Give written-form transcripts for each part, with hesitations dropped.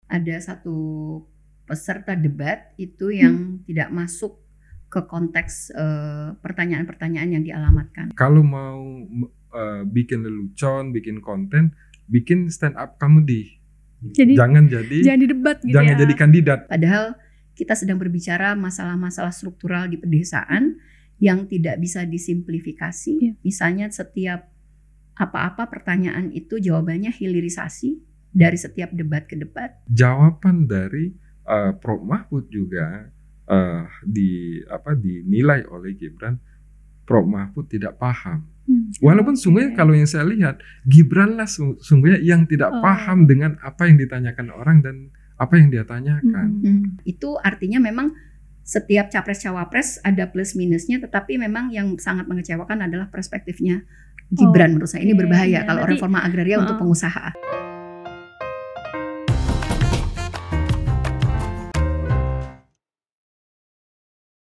ada satu peserta debat itu yang tidak masuk ke konteks pertanyaan-pertanyaan yang dialamatkan. Kalau mau bikin lelucon, bikin konten, bikin stand up comedy. Jadi jangan di debat gitu, jangan jadi kandidat. Padahal kita sedang berbicara masalah-masalah struktural di pedesaan yang tidak bisa disimplifikasi. Misalnya setiap apa-apa pertanyaan itu jawabannya hilirisasi dari setiap debat ke debat. Jawaban dari Prof Mahfud juga dinilai oleh Gibran, Prof Mahfud tidak paham. Walaupun sungguhnya kalau yang saya lihat, Gibran lah sungguhnya yang tidak paham dengan apa yang ditanyakan orang dan apa yang dia tanyakan. Itu artinya memang setiap capres-cawapres ada plus minusnya, tetapi memang yang sangat mengecewakan adalah perspektifnya Gibran. Menurut saya ini berbahaya kalau reforma agraria untuk pengusaha.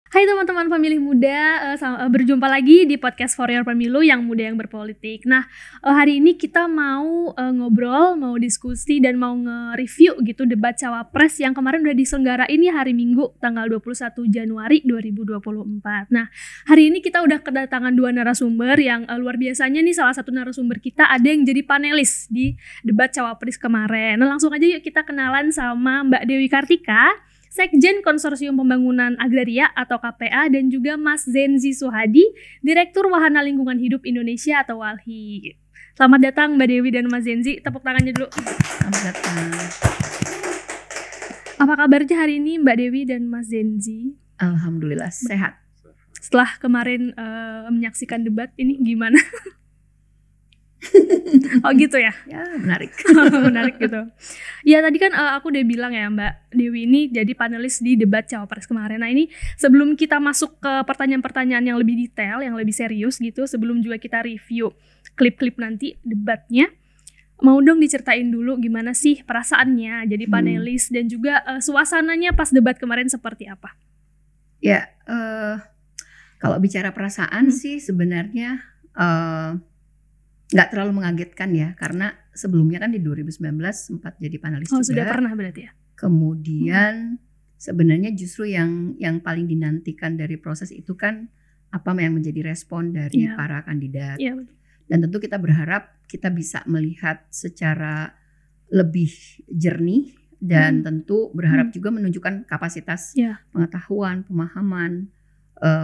Hai teman-teman pemilih muda, berjumpa lagi di podcast For Your Pemilu yang muda yang berpolitik. Nah, hari ini kita mau ngobrol, mau diskusi dan mau nge-review gitu debat cawapres yang kemarin udah diselenggarain ya hari Minggu tanggal 21 Januari 2024. Nah, hari ini kita udah kedatangan dua narasumber yang luar biasanya nih. Salah satu narasumber kita ada yang jadi panelis di debat cawapres kemarin. Nah, langsung aja yuk kita kenalan sama Mbak Dewi Kartika, Sekjen Konsorsium Pembangunan Agraria atau KPA, dan juga Mas Zenzi Suhadi, Direktur Wahana Lingkungan Hidup Indonesia atau WALHI. Selamat datang Mbak Dewi dan Mas Zenzi, tepuk tangannya dulu. Selamat datang. Apa kabarnya hari ini Mbak Dewi dan Mas Zenzi? Alhamdulillah sehat. Setelah kemarin menyaksikan debat ini gimana? Oh gitu ya? Ya menarik. Menarik gitu. Ya tadi kan aku udah bilang ya Mbak Dewi ini jadi panelis di debat cawapres kemarin. Nah ini sebelum kita masuk ke pertanyaan-pertanyaan yang lebih detail, yang lebih serius gitu, sebelum juga kita review klip-klip nanti debatnya, mau dong diceritain dulu gimana sih perasaannya jadi panelis dan juga suasananya pas debat kemarin seperti apa? Ya, kalau bicara perasaan sih sebenarnya nggak terlalu mengagetkan ya, karena sebelumnya kan di 2019 sempat jadi panelis juga. Sudah pernah berarti ya? Kemudian sebenarnya justru yang paling dinantikan dari proses itu kan apa yang menjadi respon dari para kandidat. Dan tentu kita berharap kita bisa melihat secara lebih jernih dan tentu berharap juga menunjukkan kapasitas pengetahuan, pemahaman,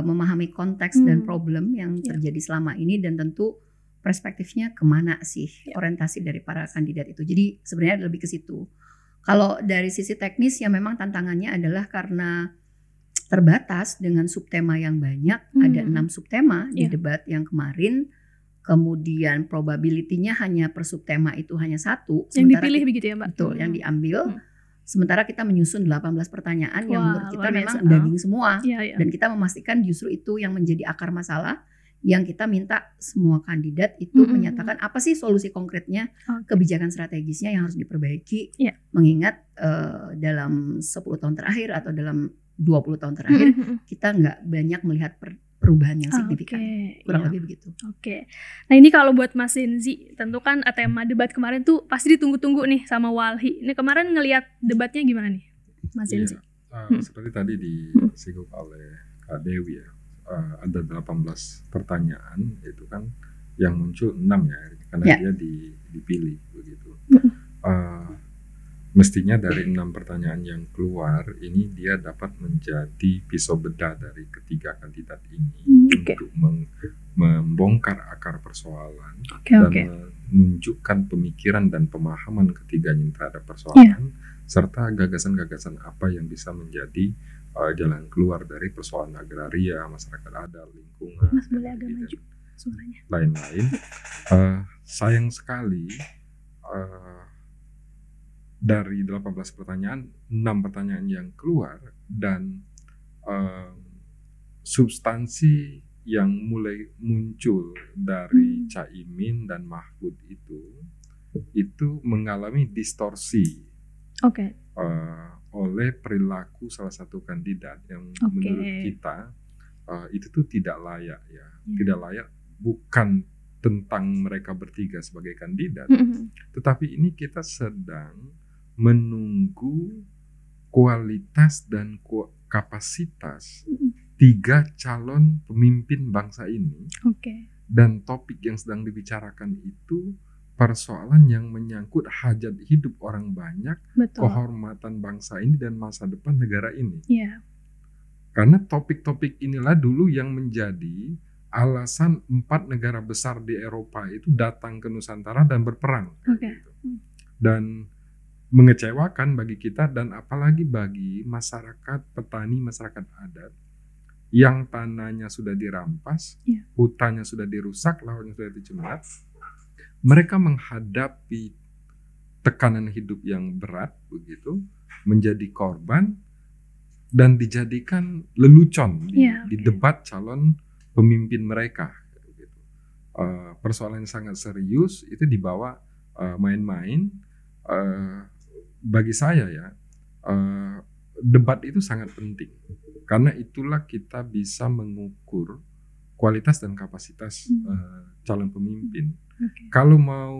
memahami konteks dan problem yang terjadi selama ini, dan tentu perspektifnya kemana sih orientasi dari para kandidat itu. Jadi sebenarnya lebih ke situ. Kalau dari sisi teknis ya memang tantangannya adalah karena terbatas dengan subtema yang banyak. Ada 6 subtema di debat yang kemarin. Kemudian probability-nya hanya per subtema itu hanya 1. Yang dipilih begitu ya Mbak? Betul, yang diambil. Sementara kita menyusun 18 pertanyaan yang menurut kita memang daging semua. Dan kita memastikan justru itu yang menjadi akar masalah, yang kita minta semua kandidat itu menyatakan apa sih solusi konkretnya, kebijakan strategisnya yang harus diperbaiki, mengingat dalam 10 tahun terakhir atau dalam 20 tahun terakhir kita nggak banyak melihat perubahan yang signifikan. Kurang lebih begitu. Nah ini kalau buat Mas Zenzi, tentu kan tema debat kemarin tuh pasti ditunggu-tunggu nih sama WALHI. Ini kemarin ngelihat debatnya gimana nih Mas Zenzi? Seperti tadi disinggung oleh Kak Dewi ya. Ada 18 pertanyaan, itu kan yang muncul 6 ya, karena dia dipilih begitu. Mestinya dari 6 pertanyaan yang keluar ini dia dapat menjadi pisau bedah dari ketiga kandidat ini untuk membongkar akar persoalan dan menunjukkan pemikiran dan pemahaman ketiganya terhadap persoalan serta gagasan-gagasan apa yang bisa menjadi jalan keluar dari persoalan agraria, masyarakat adat, lingkungan, Mas boleh agak maju suaranya. Lain-lain. Sayang sekali dari 18 pertanyaan, 6 pertanyaan yang keluar dan substansi yang mulai muncul dari Caimin dan Mahfud itu mengalami distorsi. Oleh perilaku salah satu kandidat yang menurut kita itu tuh tidak layak ya. Tidak layak bukan tentang mereka bertiga sebagai kandidat, tetapi ini kita sedang menunggu kualitas dan kapasitas 3 calon pemimpin bangsa ini. Dan topik yang sedang dibicarakan itu persoalan yang menyangkut hajat hidup orang banyak, kehormatan bangsa ini dan masa depan negara ini. Karena topik-topik inilah dulu yang menjadi alasan 4 negara besar di Eropa itu datang ke Nusantara dan berperang. Gitu. Dan mengecewakan bagi kita dan apalagi bagi masyarakat petani, masyarakat adat yang tanahnya sudah dirampas, hutannya sudah dirusak, lahannya sudah dicemar. Mereka menghadapi tekanan hidup yang berat begitu, menjadi korban dan dijadikan lelucon di debat calon pemimpin mereka. Gitu. Persoalan yang sangat serius itu dibawa main-main. Bagi saya ya, debat itu sangat penting karena itulah kita bisa mengukur kualitas dan kapasitas calon pemimpin. Kalau mau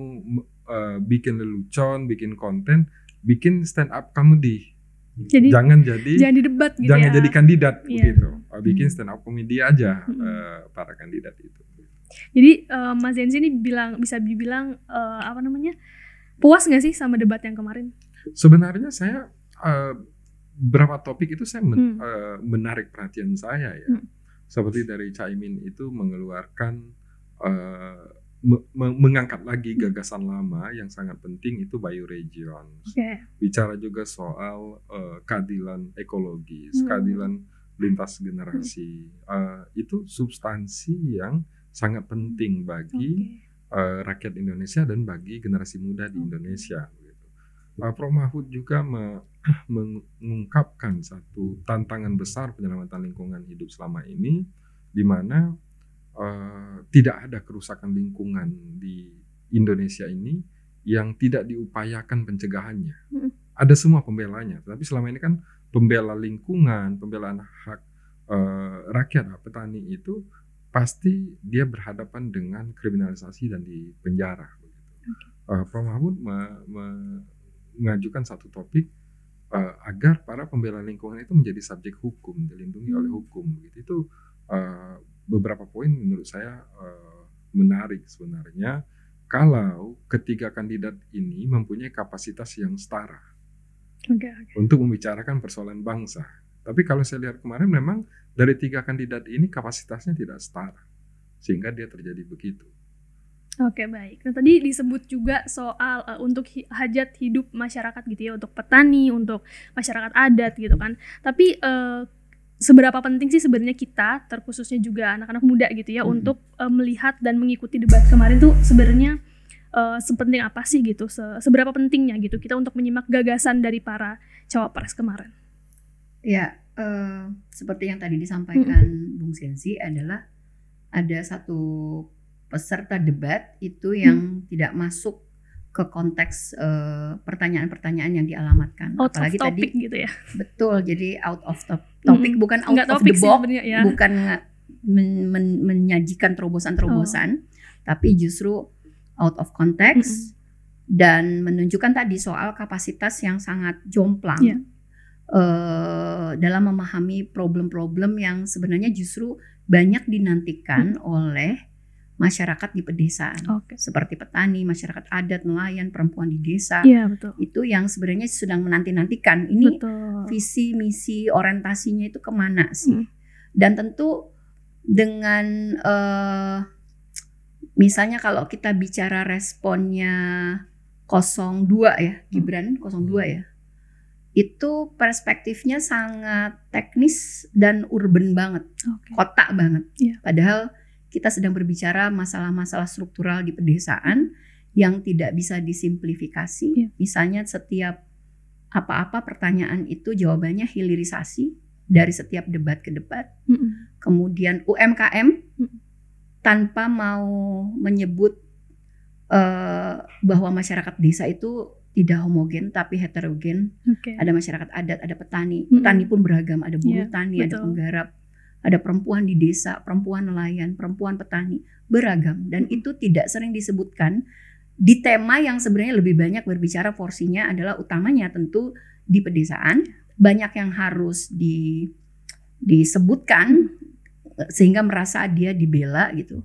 bikin lelucon, bikin konten, bikin stand up comedy. Jadi jangan debat gitu, jangan jadi kandidat begitu. Bikin stand up comedy aja para kandidat itu. Jadi Mas Zenzi ini bisa dibilang puas nggak sih sama debat yang kemarin? Sebenarnya saya beberapa topik itu saya menarik perhatian saya ya. Seperti dari Caimin itu mengeluarkan mengangkat lagi gagasan lama yang sangat penting itu bioregions. Bicara juga soal keadilan ekologis, keadilan lintas generasi. Itu substansi yang sangat penting bagi rakyat Indonesia dan bagi generasi muda di Indonesia. Prof. Mahfud juga mengungkapkan satu tantangan besar penyelamatan lingkungan hidup selama ini, di mana tidak ada kerusakan lingkungan di Indonesia ini yang tidak diupayakan pencegahannya. Ada semua pembelanya, tapi selama ini kan pembela lingkungan, pembelaan hak rakyat, petani itu pasti dia berhadapan dengan kriminalisasi dan di penjara. Prof. Mahfud mengajukan satu topik agar para pembela lingkungan itu menjadi subjek hukum, dilindungi oleh hukum. Itu beberapa poin menurut saya menarik sebenarnya kalau ketiga kandidat ini mempunyai kapasitas yang setara untuk membicarakan persoalan bangsa. Tapi kalau saya lihat kemarin memang dari 3 kandidat ini kapasitasnya tidak setara sehingga dia terjadi begitu. Baik. Nah tadi disebut juga soal untuk hajat hidup masyarakat gitu ya, untuk petani, untuk masyarakat adat gitu kan. Tapi seberapa penting sih sebenarnya kita, terkhususnya juga anak-anak muda gitu ya, untuk melihat dan mengikuti debat kemarin tuh sebenarnya sepenting apa sih gitu, seberapa pentingnya gitu kita untuk menyimak gagasan dari para cawapres kemarin? Ya, seperti yang tadi disampaikan Bung Zenzi adalah ada satu peserta debat itu yang tidak masuk ke konteks pertanyaan-pertanyaan yang dialamatkan. Apalagi tadi gitu ya. Betul, jadi out of topic, bukan out of the box, ya. Bukan menyajikan terobosan-terobosan, tapi justru out of context dan menunjukkan tadi soal kapasitas yang sangat jomplang dalam memahami problem-problem yang sebenarnya justru banyak dinantikan oleh masyarakat di pedesaan, seperti petani, masyarakat adat, nelayan, perempuan di desa, itu yang sebenarnya sedang menanti-nantikan ini visi, misi, orientasinya itu kemana sih? Dan tentu dengan misalnya kalau kita bicara responnya 02 ya, Gibran 02 ya, itu perspektifnya sangat teknis dan urban banget, kota banget, padahal kita sedang berbicara masalah-masalah struktural di pedesaan yang tidak bisa disimplifikasi. Misalnya setiap apa-apa pertanyaan itu jawabannya hilirisasi dari setiap debat ke debat. Kemudian UMKM tanpa mau menyebut bahwa masyarakat desa itu tidak homogen tapi heterogen. Ada masyarakat adat, ada petani. Petani pun beragam, ada buruh tani, ada penggarap. Ada perempuan di desa, perempuan nelayan, perempuan petani, beragam. Dan itu tidak sering disebutkan di tema yang sebenarnya lebih banyak berbicara porsinya adalah utamanya tentu di pedesaan, banyak yang harus disebutkan sehingga merasa dia dibela gitu.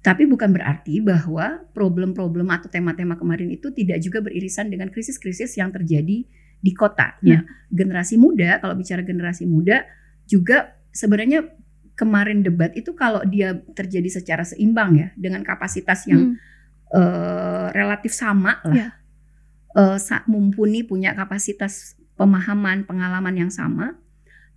Tapi bukan berarti bahwa problem-problem atau tema-tema kemarin itu tidak juga beririsan dengan krisis-krisis yang terjadi di kota. Nah, generasi muda, kalau bicara generasi muda juga sebenarnya kemarin debat itu kalau dia terjadi secara seimbang ya, dengan kapasitas yang relatif sama lah, mumpuni, punya kapasitas pemahaman, pengalaman yang sama,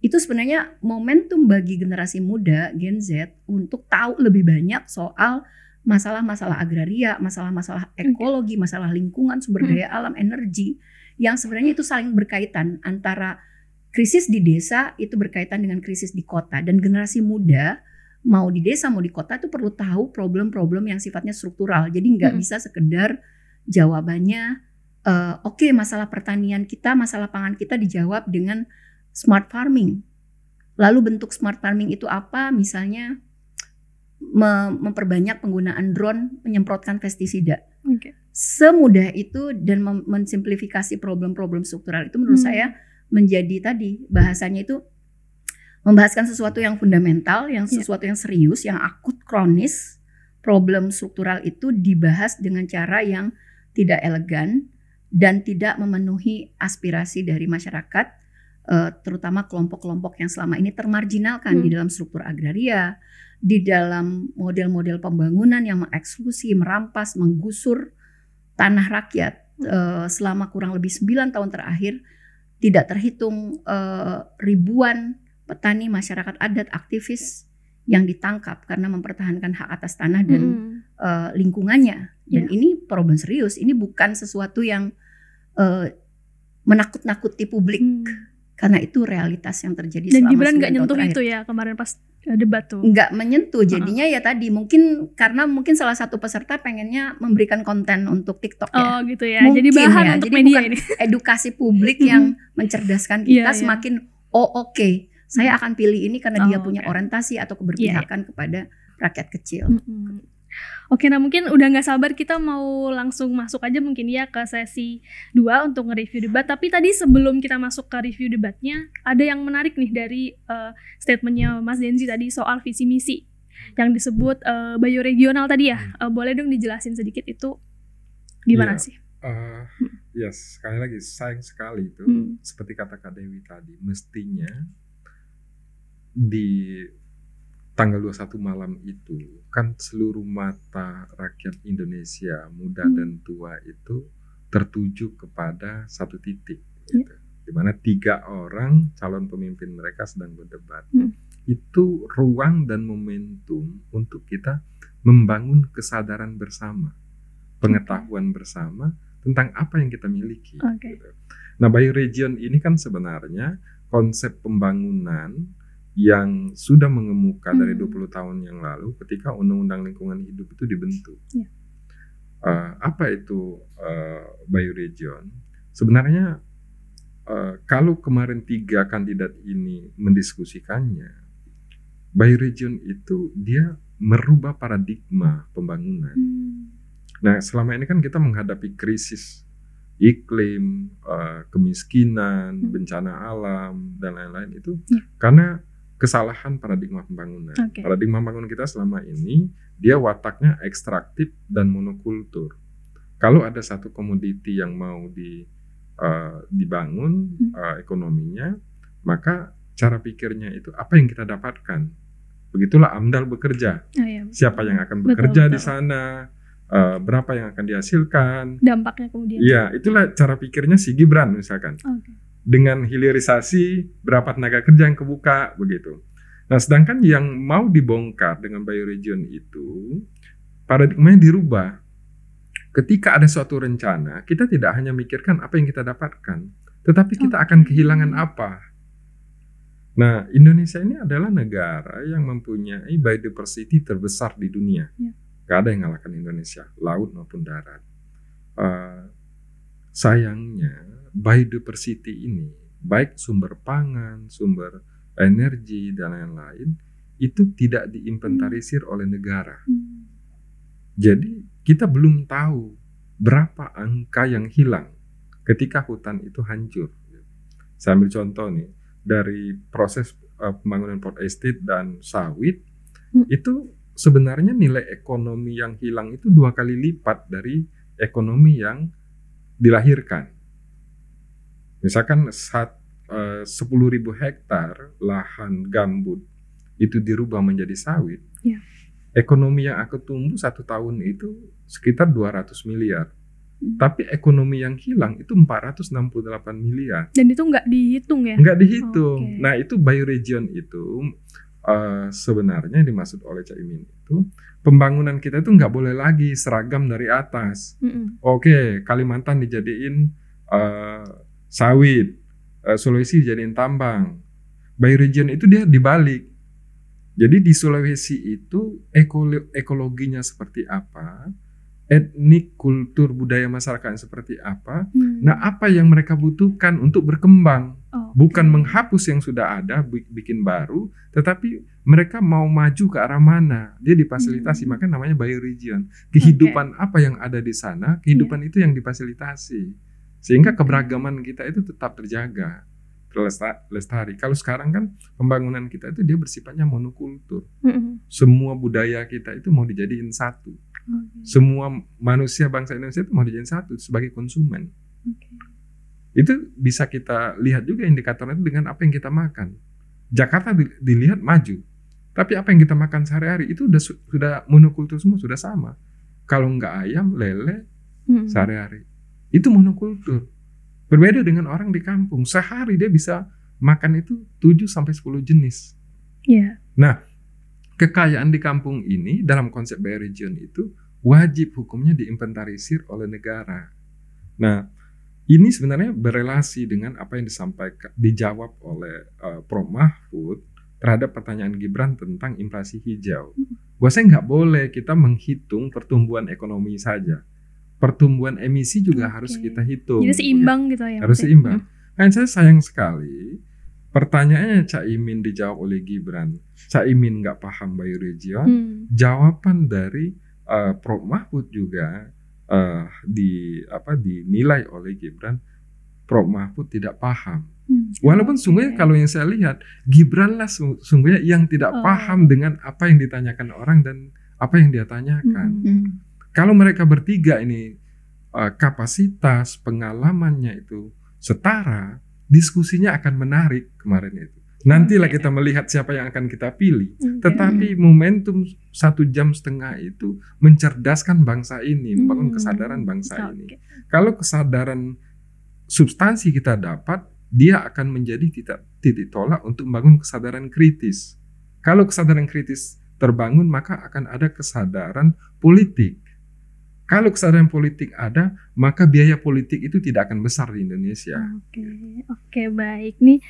itu sebenarnya momentum bagi generasi muda Gen Z untuk tahu lebih banyak soal masalah-masalah agraria, masalah-masalah ekologi, masalah lingkungan, sumber daya alam, energi, yang sebenarnya itu saling berkaitan. Antara krisis di desa itu berkaitan dengan krisis di kota, dan generasi muda mau di desa mau di kota itu perlu tahu problem-problem yang sifatnya struktural. Jadi nggak bisa sekedar jawabannya oke, masalah pertanian kita, masalah pangan kita dijawab dengan smart farming. Lalu bentuk smart farming itu apa? Misalnya memperbanyak penggunaan drone menyemprotkan pestisida. Semudah itu dan mensimplifikasi problem-problem struktural itu menurut saya menjadi tadi bahasanya itu membahaskan sesuatu yang fundamental, yang sesuatu yang serius, yang akut, kronis. Problem struktural itu dibahas dengan cara yang tidak elegan dan tidak memenuhi aspirasi dari masyarakat, terutama kelompok-kelompok yang selama ini termarginalkan di dalam struktur agraria, di dalam model-model pembangunan yang mengeksklusi, merampas, menggusur tanah rakyat selama kurang lebih 9 tahun terakhir. Tidak terhitung ribuan petani, masyarakat adat, aktivis yang ditangkap karena mempertahankan hak atas tanah dan lingkungannya. Dan ini problem serius, ini bukan sesuatu yang menakut-nakuti publik. Karena itu realitas yang terjadi selama 9 tahun terakhir. Dan Gibran nggak nyentuh itu ya kemarin pas debat tuh. Nggak menyentuh, jadinya ya tadi mungkin karena salah satu peserta pengennya memberikan konten untuk TikTok ya. Oh gitu ya, mungkin jadi bahan untuk jadi media bukan ini. Edukasi publik yang mencerdaskan kita semakin oke, saya akan pilih ini karena dia punya orientasi atau keberpihakan kepada rakyat kecil. Oke, nah mungkin udah gak sabar kita mau langsung masuk aja mungkin ya ke sesi 2 untuk nge-review debat. Tapi tadi sebelum kita masuk ke review debatnya, ada yang menarik nih dari statementnya Mas Denzi tadi soal visi misi yang disebut bioregional tadi ya. Boleh dong dijelasin sedikit itu gimana sih? Yes, sekali lagi sayang sekali itu seperti kata Kak Dewi tadi, mestinya di tanggal 21 malam itu kan seluruh mata rakyat Indonesia muda dan tua itu tertuju kepada satu titik gitu. Di mana 3 orang calon pemimpin mereka sedang berdebat. Itu ruang dan momentum untuk kita membangun kesadaran bersama, pengetahuan bersama tentang apa yang kita miliki gitu. Nah, bioregion ini kan sebenarnya konsep pembangunan yang sudah mengemuka dari 20 tahun yang lalu ketika Undang-Undang Lingkungan Hidup itu dibentuk. Apa itu bioregion? Sebenarnya kalau kemarin 3 kandidat ini mendiskusikannya, bioregion itu dia merubah paradigma pembangunan. Nah, selama ini kan kita menghadapi krisis iklim, kemiskinan, bencana alam, dan lain-lain itu karena kesalahan paradigma pembangunan. Paradigma pembangunan kita selama ini dia wataknya ekstraktif dan monokultur. Kalau ada satu komoditi yang mau dibangun ekonominya, maka cara pikirnya itu apa yang kita dapatkan. Begitulah AMDAL bekerja. Siapa yang akan bekerja di sana, berapa yang akan dihasilkan, dampaknya kemudian. Iya, itulah cara pikirnya si Gibran misalkan. Dengan hilirisasi berapa tenaga kerja yang kebuka begitu. Nah, sedangkan yang mau dibongkar dengan bioregion itu paradigmanya dirubah. Ketika ada suatu rencana, kita tidak hanya mikirkan apa yang kita dapatkan, tetapi kita akan kehilangan apa. Nah, Indonesia ini adalah negara yang mempunyai biodiversity terbesar di dunia. Gak ada yang ngalahkan Indonesia, laut maupun darat. Sayangnya biodiversity ini, baik sumber pangan, sumber energi, dan lain-lain, itu tidak diinventarisir oleh negara. Jadi kita belum tahu berapa angka yang hilang ketika hutan itu hancur. Saya ambil contoh nih, dari proses pembangunan port estate dan sawit, itu sebenarnya nilai ekonomi yang hilang itu 2 kali lipat dari ekonomi yang dilahirkan. Misalkan 10.000 hektar lahan gambut itu dirubah menjadi sawit, ekonomi yang akan tumbuh 1 tahun itu sekitar 200 miliar. Tapi ekonomi yang hilang itu 468 miliar. Dan itu nggak dihitung ya? Nggak dihitung. Okay. Nah, itu bioregion itu sebenarnya dimaksud oleh Caimin itu pembangunan kita itu nggak boleh lagi seragam dari atas. Oke, Kalimantan dijadiin sawit, Sulawesi dijadiin tambang. Bioregion itu dia dibalik. Jadi di Sulawesi itu ekologinya seperti apa, etnik, kultur, budaya masyarakat seperti apa. Nah, apa yang mereka butuhkan untuk berkembang. Bukan menghapus yang sudah ada, bikin baru, tetapi mereka mau maju ke arah mana. Dia difasilitasi, maka namanya bioregion. Kehidupan apa yang ada di sana, kehidupan itu yang difasilitasi. Sehingga keberagaman kita itu tetap terjaga, terlestari. Kalau sekarang kan pembangunan kita itu dia bersifatnya monokultur. Semua budaya kita itu mau dijadiin satu. Semua manusia bangsa Indonesia itu mau dijadiin satu sebagai konsumen. Itu bisa kita lihat juga indikatornya itu dengan apa yang kita makan. Jakarta dilihat maju, tapi apa yang kita makan sehari-hari itu sudah monokultur semua, sudah sama. Kalau nggak ayam, lele sehari-hari, itu monokultur. Berbeda dengan orang di kampung, sehari dia bisa makan itu 7-10 jenis. Nah, kekayaan di kampung ini dalam konsep bioregion itu wajib hukumnya diinventarisir oleh negara. Nah, ini sebenarnya berelasi dengan apa yang dijawab oleh Prof. Mahfud terhadap pertanyaan Gibran tentang inflasi hijau. Bahwasanya nggak boleh kita menghitung pertumbuhan ekonomi saja. Pertumbuhan emisi juga harus kita hitung. Jadi seimbang gitu ya. Harus seimbang. Kan saya sayang sekali pertanyaannya Caimin dijawab oleh Gibran. Caimin nggak paham bioregion. Jawaban dari Prof. Mahfud juga dinilai oleh Gibran, Prof. Mahfud tidak paham. Walaupun sungguhnya kalau yang saya lihat, Gibran lah sungguhnya yang tidak paham dengan apa yang ditanyakan orang dan apa yang dia tanyakan. Kalau mereka bertiga ini kapasitas pengalamannya itu setara, diskusinya akan menarik kemarin itu. Nantilah kita melihat siapa yang akan kita pilih. Tetapi momentum 1,5 jam itu mencerdaskan bangsa ini, membangun kesadaran bangsa ini. Kalau kesadaran substansi kita dapat, dia akan menjadi titik tolak untuk membangun kesadaran kritis. Kalau kesadaran kritis terbangun, maka akan ada kesadaran politik. Kalau kesadaran politik ada, maka biaya politik itu tidak akan besar di Indonesia. Oke, baik. Nih,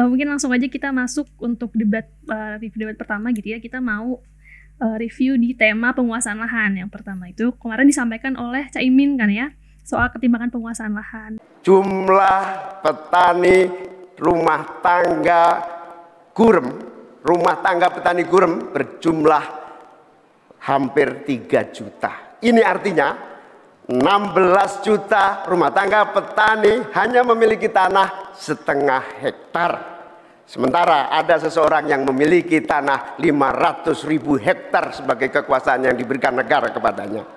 mungkin langsung aja kita masuk untuk debat pertama gitu ya. Kita mau review di tema penguasaan lahan. Yang pertama itu kemarin disampaikan oleh Caimin kan ya, soal ketimpangan penguasaan lahan. Jumlah petani rumah tangga petani gurem berjumlah hampir 3 juta. Ini artinya 16 juta rumah tangga petani hanya memiliki tanah 0,5 hektar. Sementara ada seseorang yang memiliki tanah 500.000 hektar sebagai kekuasaan yang diberikan negara kepadanya.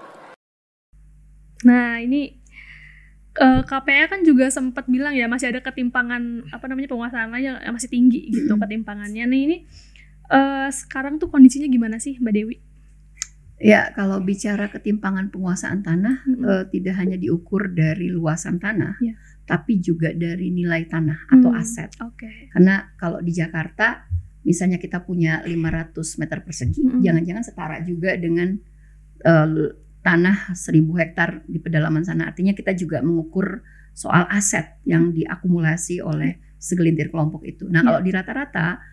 Nah, ini KPA kan juga sempat bilang ya masih ada ketimpangan penguasaan lahan yang masih tinggi gitu ketimpangannya. Nih ini sekarang tuh kondisinya gimana sih Mbak Dewi? Ya, kalau bicara ketimpangan penguasaan tanah, tidak hanya diukur dari luasan tanah, tapi juga dari nilai tanah atau aset. Karena kalau di Jakarta, misalnya kita punya 500 meter persegi, jangan-jangan setara juga dengan tanah 1.000 hektar di pedalaman sana. Artinya kita juga mengukur soal aset yang diakumulasi oleh segelintir kelompok itu. Nah, kalau di rata-rata,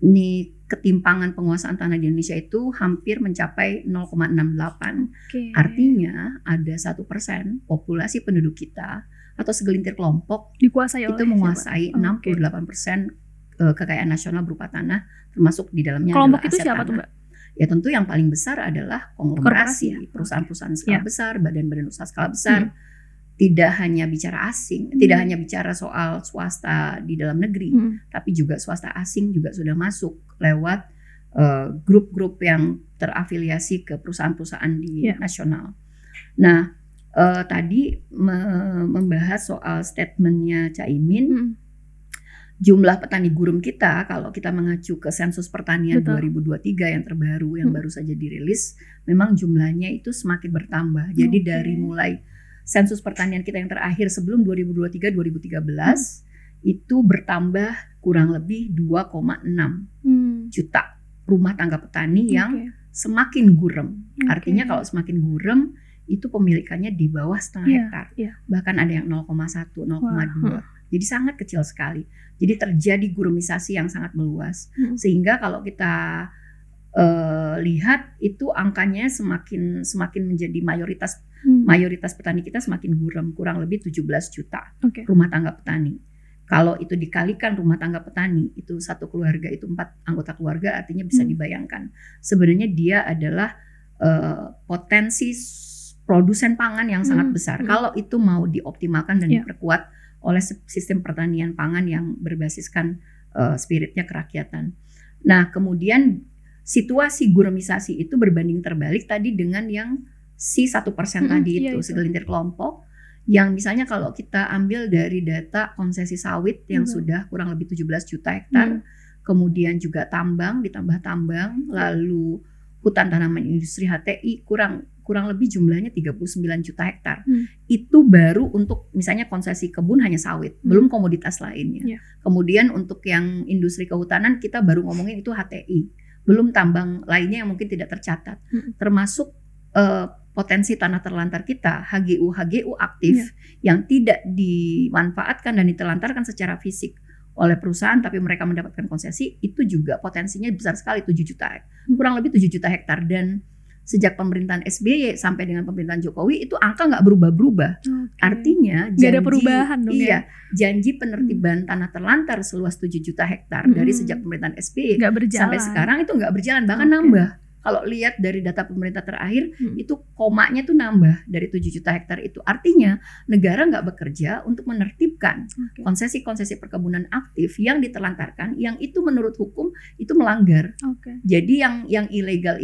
nih ketimpangan penguasaan tanah di Indonesia itu hampir mencapai 0,68. Artinya ada 1% populasi penduduk kita atau segelintir kelompok dikuasai itu menguasai 68% kekayaan nasional berupa tanah, termasuk di dalamnya kelompok adalah itu aset siapa tanah. Tuh, Mbak? Ya tentu yang paling besar adalah konglomerasi, perusahaan-perusahaan skala besar, badan-badan usaha skala besar. Tidak hanya bicara asing, tidak hanya bicara soal swasta di dalam negeri, tapi juga swasta asing juga sudah masuk lewat grup-grup yang terafiliasi ke perusahaan-perusahaan di nasional. Nah, tadi membahas soal statementnya Caimin. Jumlah petani gurum kita, kalau kita mengacu ke sensus pertanian 2023 yang terbaru, yang baru saja dirilis, memang jumlahnya itu semakin bertambah. Jadi dari mulai sensus pertanian kita yang terakhir sebelum 2023-2013 itu bertambah kurang lebih 2,6 juta rumah tangga petani yang semakin gurem. Artinya kalau semakin gurem itu pemilikannya di bawah setengah hektar. Bahkan ada yang 0,1, 0,2. Jadi sangat kecil sekali. Jadi terjadi gurumisasi yang sangat meluas. Sehingga kalau kita lihat itu angkanya semakin menjadi mayoritas petani kita semakin gurem, kurang lebih 17 juta rumah tangga petani. Kalau itu dikalikan rumah tangga petani, itu satu keluarga, itu 4 anggota keluarga, artinya bisa dibayangkan. Sebenarnya dia adalah potensi produsen pangan yang sangat besar. Kalau itu mau dioptimalkan dan diperkuat oleh sistem pertanian pangan yang berbasiskan spiritnya kerakyatan. Nah, kemudian situasi gurumisasi itu berbanding terbalik tadi dengan yang si 1% tadi itu, segelintir kelompok yang misalnya kalau kita ambil dari data konsesi sawit yang sudah kurang lebih 17 juta hektar, kemudian juga tambang, ditambah tambang, lalu hutan tanaman industri HTI kurang lebih jumlahnya 39 juta hektar. Itu baru untuk misalnya konsesi kebun hanya sawit, belum komoditas lainnya. Kemudian untuk yang industri kehutanan kita baru ngomongin itu HTI, belum tambang lainnya yang mungkin tidak tercatat. Termasuk potensi tanah terlantar kita, HGU aktif yang tidak dimanfaatkan dan ditelantarkan secara fisik oleh perusahaan tapi mereka mendapatkan konsesi, itu juga potensinya besar sekali, 7 juta, kurang lebih 7 juta hektar. Dan sejak pemerintahan SBY sampai dengan pemerintahan Jokowi itu angka nggak berubah-berubah. Artinya janji, ada perubahan dong janji penertiban tanah terlantar seluas 7 juta hektar dari sejak pemerintahan SBY sampai sekarang itu nggak berjalan, bahkan nambah. Kalau lihat dari data pemerintah terakhir itu komanya tuh nambah dari 7 juta hektar itu. Artinya negara nggak bekerja untuk menertibkan konsesi-konsesi perkebunan aktif yang ditelantarkan, yang itu menurut hukum itu melanggar. Jadi yang ilegal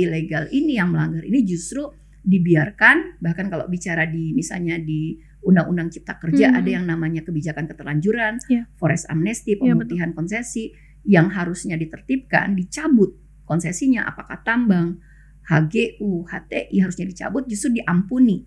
ini, yang melanggar ini justru dibiarkan. Bahkan kalau bicara di misalnya di Undang-Undang Cipta Kerja ada yang namanya kebijakan keterlanjuran, forest amnesty, pemutihan konsesi yang harusnya ditertibkan, dicabut konsesinya, apakah tambang, HGU, HTI harusnya dicabut, justru diampuni.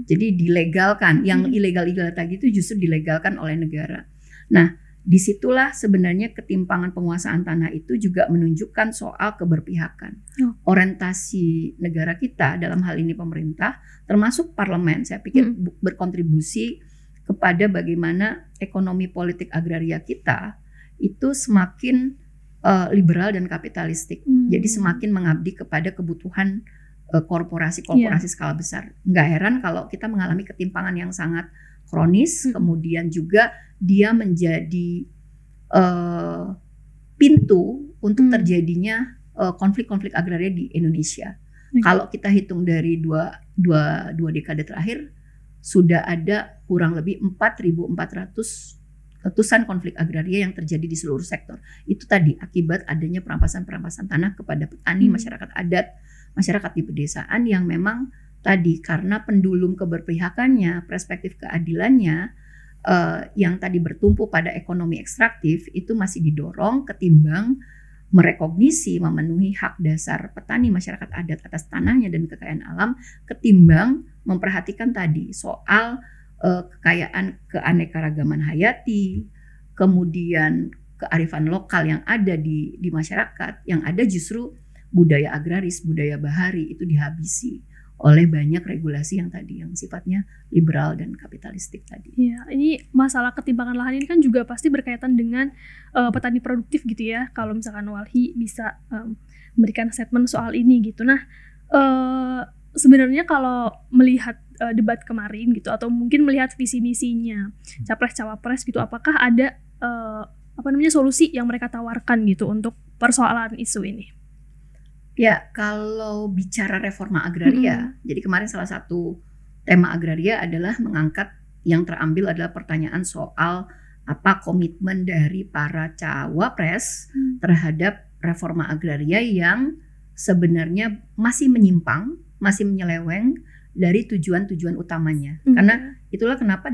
Jadi dilegalkan. Yang ilegal-ilegal tadi itu justru dilegalkan oleh negara. Nah, disitulah sebenarnya ketimpangan penguasaan tanah itu juga menunjukkan soal keberpihakan. Orientasi negara kita dalam hal ini pemerintah, termasuk parlemen, saya pikir berkontribusi kepada bagaimana ekonomi politik agraria kita itu semakin liberal dan kapitalistik. Jadi semakin mengabdi kepada kebutuhan korporasi-korporasi skala besar. Nggak heran kalau kita mengalami ketimpangan yang sangat kronis, kemudian juga dia menjadi pintu untuk terjadinya konflik-konflik agraria di Indonesia. Kalau kita hitung dari dua dekade terakhir, sudah ada kurang lebih 4.400 letusan konflik agraria yang terjadi di seluruh sektor. Itu tadi akibat adanya perampasan tanah kepada petani, masyarakat adat, masyarakat di pedesaan yang memang tadi karena pendulum keberpihakannya, perspektif keadilannya yang tadi bertumpu pada ekonomi ekstraktif itu masih didorong ketimbang merekognisi, memenuhi hak dasar petani masyarakat adat atas tanahnya dan kekayaan alam, ketimbang memperhatikan tadi soal kekayaan keanekaragaman hayati, kemudian kearifan lokal yang ada di masyarakat, yang ada justru budaya agraris, budaya bahari itu dihabisi oleh banyak regulasi yang tadi yang sifatnya liberal dan kapitalistik tadi. Ya, ini masalah ketimpangan lahan ini kan juga pasti berkaitan dengan petani produktif gitu ya. Kalau misalkan Walhi bisa memberikan statement soal ini gitu. Nah, sebenarnya kalau melihat debat kemarin gitu, atau mungkin melihat visi misinya capres cawapres gitu, apakah ada solusi yang mereka tawarkan gitu untuk persoalan isu ini? Ya, kalau bicara reforma agraria, jadi kemarin salah satu tema agraria adalah mengangkat yang terambil adalah pertanyaan soal apa komitmen dari para cawapres terhadap reforma agraria yang sebenarnya masih menyimpang, masih menyeleweng dari tujuan-tujuan utamanya. Karena itulah kenapa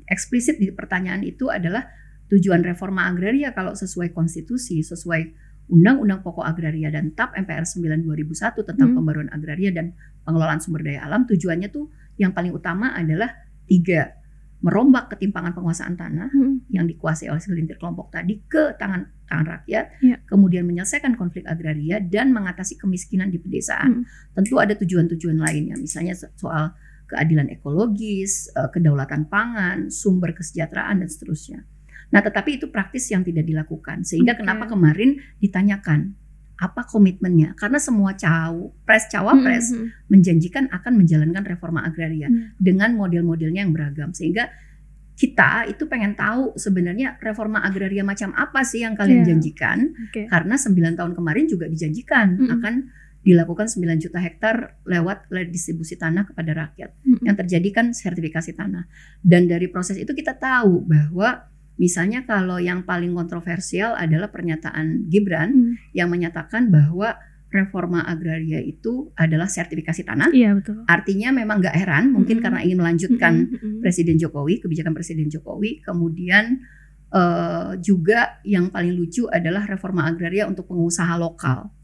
eksplisit di pertanyaan itu adalah tujuan reforma agraria kalau sesuai konstitusi, sesuai Undang-Undang Pokok Agraria dan TAP MPR 9 2001 tentang pembaruan agraria dan pengelolaan sumber daya alam, tujuannya tuh yang paling utama adalah 3, merombak ketimpangan penguasaan tanah yang dikuasai oleh segelintir kelompok tadi ke tangan rakyat, kemudian menyelesaikan konflik agraria dan mengatasi kemiskinan di pedesaan. Tentu ada tujuan-tujuan lainnya, misalnya soal keadilan ekologis, kedaulatan pangan, sumber kesejahteraan dan seterusnya. Nah, tetapi itu praktis yang tidak dilakukan. Sehingga kenapa kemarin ditanyakan apa komitmennya? Karena semua cawapres menjanjikan akan menjalankan reforma agraria dengan model-modelnya yang beragam. Sehingga kita itu pengen tahu sebenarnya reforma agraria macam apa sih yang kalian janjikan? Karena 9 tahun kemarin juga dijanjikan akan dilakukan 9 juta hektar lewat redistribusi tanah kepada rakyat. Yang terjadi kan sertifikasi tanah. Dan dari proses itu kita tahu bahwa misalnya kalau yang paling kontroversial adalah pernyataan Gibran yang menyatakan bahwa reforma agraria itu adalah sertifikasi tanah. Iya, betul. Artinya memang gak heran, mungkin karena ingin melanjutkan Presiden Jokowi, kebijakan Presiden Jokowi. Kemudian juga yang paling lucu adalah reforma agraria untuk pengusaha lokal.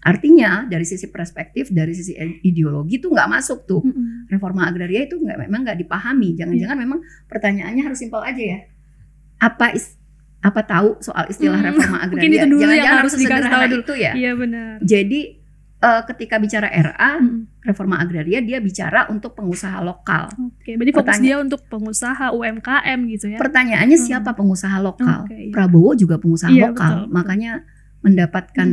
Artinya dari sisi perspektif, dari sisi ideologi itu nggak masuk tuh. Reforma agraria itu memang nggak dipahami. Jangan-jangan memang pertanyaannya harus simpel aja ya. Apa tahu soal istilah reforma agraria? Mungkin itu dulu yang Jangan-jangan harus dikasih tahu dulu. Itu ya. Iya, benar. Jadi ketika bicara RA, reforma agraria, dia bicara untuk pengusaha lokal. Berarti fokus dia untuk pengusaha UMKM gitu ya. Pertanyaannya siapa pengusaha lokal? Prabowo juga pengusaha lokal, betul. Makanya mendapatkan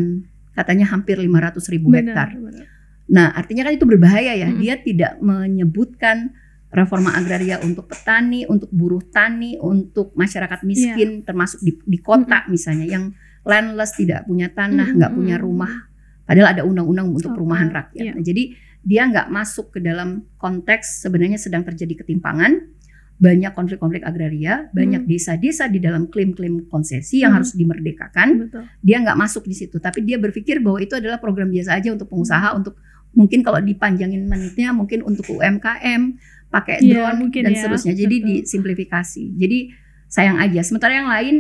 katanya hampir 500.000 hektar. Benar. Nah, artinya kan itu berbahaya ya. Dia tidak menyebutkan reforma agraria untuk petani, untuk buruh tani, untuk masyarakat miskin, termasuk di kota misalnya yang landless, tidak punya tanah, nggak punya rumah. Padahal ada undang-undang untuk perumahan rakyat. Nah, jadi dia nggak masuk ke dalam konteks sebenarnya sedang terjadi ketimpangan, banyak konflik-konflik agraria, banyak desa-desa di dalam klaim-klaim konsesi yang harus dimerdekakan. Betul. Dia nggak masuk di situ, tapi dia berpikir bahwa itu adalah program biasa aja untuk pengusaha, untuk mungkin kalau dipanjangin menitnya mungkin untuk UMKM, pakai drone dan seterusnya. Jadi disimplifikasi. Jadi sayang aja. Sementara yang lain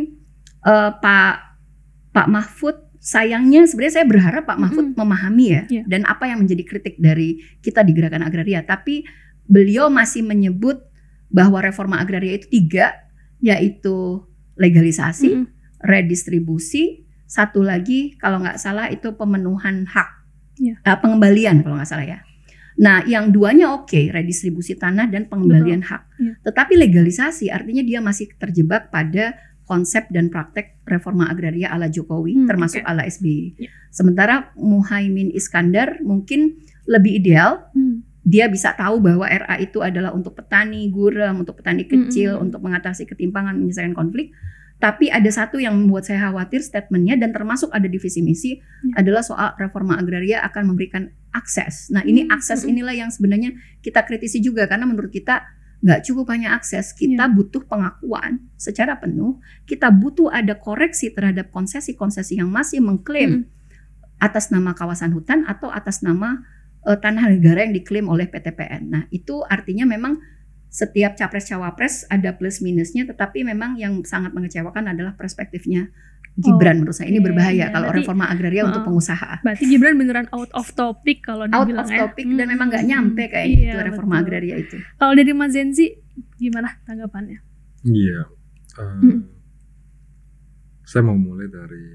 Pak Mahfud, sayangnya sebenarnya saya berharap Pak Mahfud memahami ya dan apa yang menjadi kritik dari kita di Gerakan Agraria. Tapi beliau masih menyebut bahwa reforma agraria itu 3, yaitu legalisasi, redistribusi, satu lagi kalau nggak salah itu pemenuhan hak, pengembalian kalau nggak salah ya. Nah, yang 2-nya redistribusi tanah dan pengembalian hak. Tetapi legalisasi artinya dia masih terjebak pada konsep dan praktek reforma agraria ala Jokowi, termasuk ala SBY. Sementara Muhaimin Iskandar mungkin lebih ideal. Dia bisa tahu bahwa RA itu adalah untuk petani gurem, untuk petani kecil, untuk mengatasi ketimpangan, menyelesaikan konflik. Tapi ada satu yang membuat saya khawatir statementnya, dan termasuk ada di visi misi, adalah soal reforma agraria akan memberikan akses. Nah, ini akses inilah yang sebenarnya kita kritisi juga, karena menurut kita nggak cukup hanya akses, kita butuh pengakuan secara penuh, kita butuh ada koreksi terhadap konsesi-konsesi yang masih mengklaim atas nama kawasan hutan atau atas nama tanah negara yang diklaim oleh PTPN. Nah, itu artinya memang setiap capres-cawapres ada plus minusnya, tetapi memang yang sangat mengecewakan adalah perspektifnya Gibran. Menurut saya ini berbahaya kalau reforma agraria untuk pengusaha. Berarti Gibran beneran out of topic kalau dibilang out of topic dan memang nggak nyampe kayaknya itu reforma agraria itu. Kalau dari Mas Zenzi gimana tanggapannya? Iya, saya mau mulai dari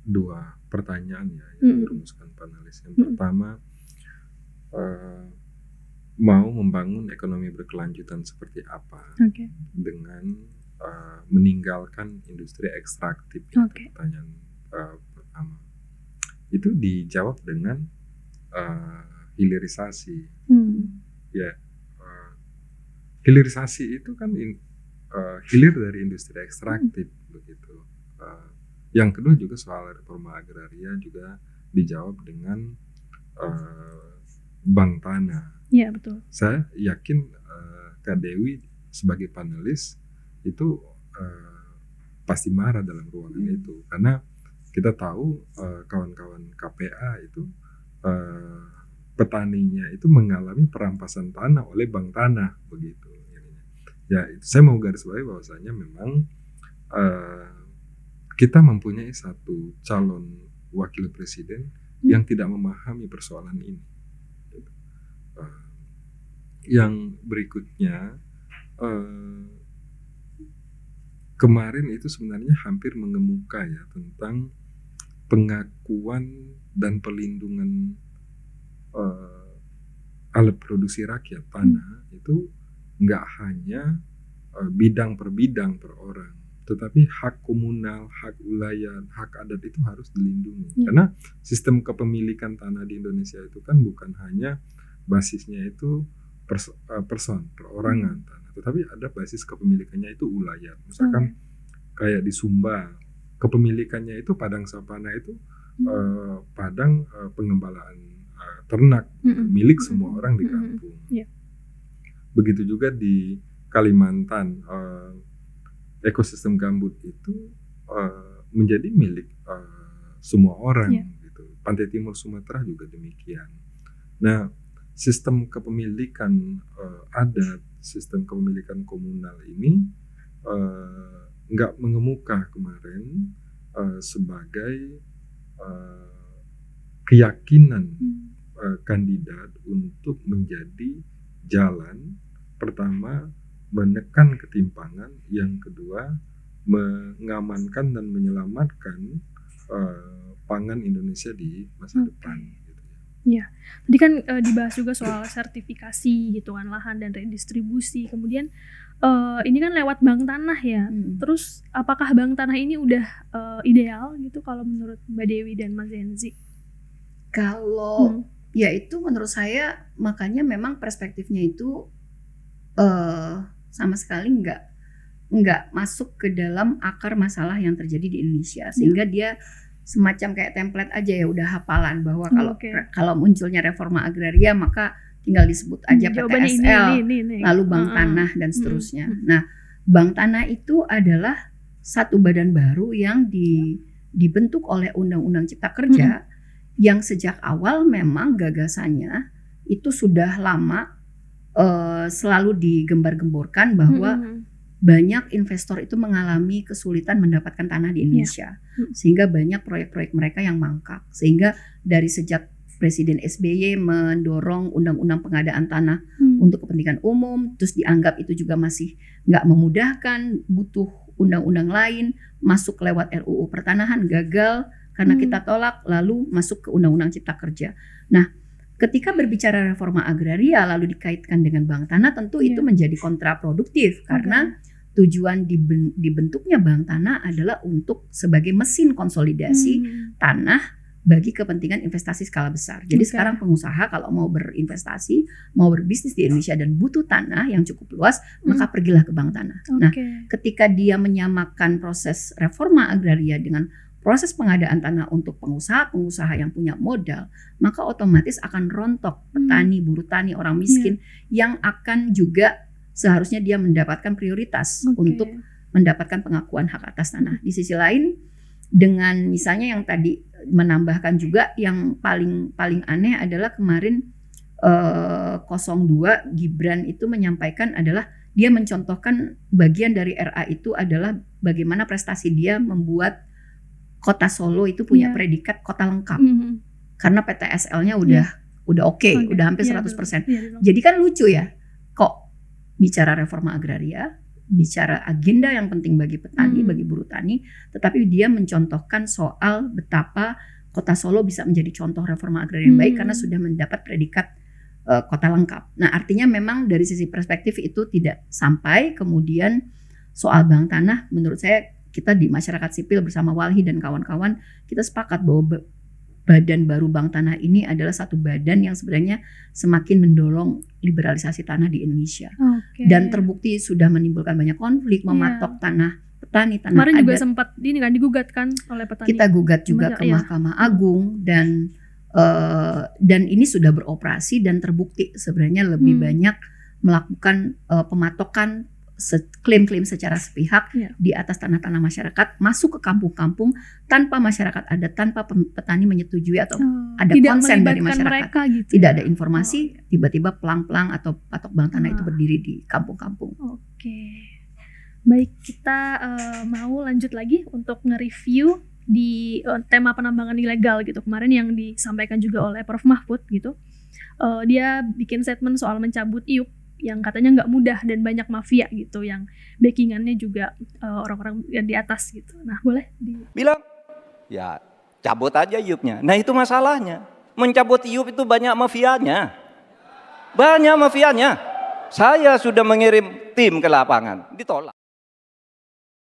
2 pertanyaan ya yang dirumuskan panelis. Yang pertama, mau membangun ekonomi berkelanjutan seperti apa dengan meninggalkan industri ekstraktif. Pertanyaan pertama itu dijawab dengan hilirisasi. Hilirisasi itu kan hilir dari industri ekstraktif begitu. Yang kedua juga soal reforma agraria juga dijawab dengan bank tanah. Iya, betul. Saya yakin Kak Dewi sebagai panelis itu pasti marah dalam ruangan itu, karena kita tahu kawan-kawan KPA itu petaninya itu mengalami perampasan tanah oleh bank tanah begitu. Ya, itu saya mau garis bawahi bahwasanya memang kita mempunyai satu calon wakil presiden yang tidak memahami persoalan ini. Yang berikutnya, kemarin itu sebenarnya hampir mengemuka ya tentang pengakuan dan pelindungan alat produksi rakyat tanah itu nggak hanya bidang per bidang per orang, tetapi hak komunal, hak wilayah, hak adat itu harus dilindungi. Karena sistem kepemilikan tanah di Indonesia itu kan bukan hanya basisnya itu person, perorangan tanah, tetapi ada basis kepemilikannya itu wilayah. Misalkan kayak di Sumba, kepemilikannya itu padang savana itu padang pengembalaan ternak milik semua orang di kampung. Begitu juga di Kalimantan, ekosistem gambut itu menjadi milik semua orang. Gitu. Pantai Timur Sumatera juga demikian. Nah, sistem kepemilikan adat, sistem kepemilikan komunal ini nggak mengemuka kemarin sebagai keyakinan kandidat untuk menjadi jalan pertama menekan ketimpangan, yang kedua mengamankan dan menyelamatkan pangan Indonesia di masa depan. Ya, tadi kan dibahas juga soal sertifikasi gitu kan lahan dan redistribusi. Kemudian ini kan lewat bank tanah ya. Terus apakah bank tanah ini udah ideal gitu kalau menurut Mbak Dewi dan Mas Zenzi? Kalau ya itu menurut saya, makanya memang perspektifnya itu sama sekali nggak masuk ke dalam akar masalah yang terjadi di Indonesia, sehingga dia semacam kayak template aja ya, udah hafalan bahwa kalau munculnya reforma agraria maka tinggal disebut aja PTSL, lalu bank tanah dan seterusnya. Nah, bank tanah itu adalah satu badan baru yang dibentuk oleh Undang-Undang Cipta Kerja, yang sejak awal memang gagasannya itu sudah lama selalu digembar-gemborkan bahwa banyak investor itu mengalami kesulitan mendapatkan tanah di Indonesia, sehingga banyak proyek-proyek mereka yang mangkrak. Sehingga dari sejak Presiden SBY mendorong undang-undang pengadaan tanah untuk kepentingan umum, terus dianggap itu juga masih nggak memudahkan, butuh undang-undang lain, masuk lewat RUU Pertanahan, gagal karena kita tolak, lalu masuk ke Undang-Undang Cipta Kerja. Nah, ketika berbicara reforma agraria lalu dikaitkan dengan bank tanah, tentu itu menjadi kontraproduktif, karena tujuan dibentuknya bank tanah adalah untuk sebagai mesin konsolidasi tanah bagi kepentingan investasi skala besar. Jadi sekarang pengusaha kalau mau berinvestasi, mau berbisnis di Indonesia dan butuh tanah yang cukup luas, maka pergilah ke bank tanah. Nah, ketika dia menyamakan proses reforma agraria dengan proses pengadaan tanah untuk pengusaha-pengusaha yang punya modal, maka otomatis akan rontok petani, buruh tani, orang miskin yang akan juga seharusnya dia mendapatkan prioritas untuk mendapatkan pengakuan hak atas tanah. Di sisi lain, dengan misalnya yang tadi menambahkan juga yang paling aneh adalah kemarin 02 Gibran itu menyampaikan adalah dia mencontohkan bagian dari RA itu adalah bagaimana prestasi dia membuat Kota Solo itu punya predikat kota lengkap. Karena PTSL-nya udah oke, udah hampir 100%. Jadi kan lucu ya, kok bicara reforma agraria, bicara agenda yang penting bagi petani, bagi buruh tani, tetapi dia mencontohkan soal betapa Kota Solo bisa menjadi contoh reforma agraria yang baik karena sudah mendapat predikat kota lengkap. Nah, artinya memang dari sisi perspektif itu tidak sampai. Kemudian soal bank tanah, menurut saya kita di masyarakat sipil bersama Walhi dan kawan-kawan, kita sepakat bahwa badan baru bank tanah ini adalah satu badan yang sebenarnya semakin mendorong liberalisasi tanah di Indonesia. Dan terbukti sudah menimbulkan banyak konflik, mematok tanah petani, tanah kemarin adat. Juga sempat ini kan digugat kan oleh petani. Kita gugat juga ke Mahkamah Agung dan ini sudah beroperasi dan terbukti sebenarnya lebih banyak melakukan pematokan klaim-klaim secara sepihak di atas tanah-tanah masyarakat masuk ke kampung-kampung tanpa masyarakat adat, tanpa petani menyetujui atau ada konsen dari masyarakat. Gitu. Tidak ada informasi, tiba-tiba pelang-pelang atau patok bank tanah itu berdiri di kampung-kampung. Oke. Baik, kita mau lanjut lagi untuk nge-review di tema penambangan ilegal gitu. Kemarin yang disampaikan juga oleh Prof. Mahfud gitu. Dia bikin statement soal mencabut IUP yang katanya nggak mudah dan banyak mafia gitu yang backingannya juga orang-orang yang di atas gitu. Nah, boleh bilang ya cabut aja IUP-nya. Nah, itu masalahnya. Mencabut IUP itu banyak mafianya. Banyak mafianya. Saya sudah mengirim tim ke lapangan, ditolak.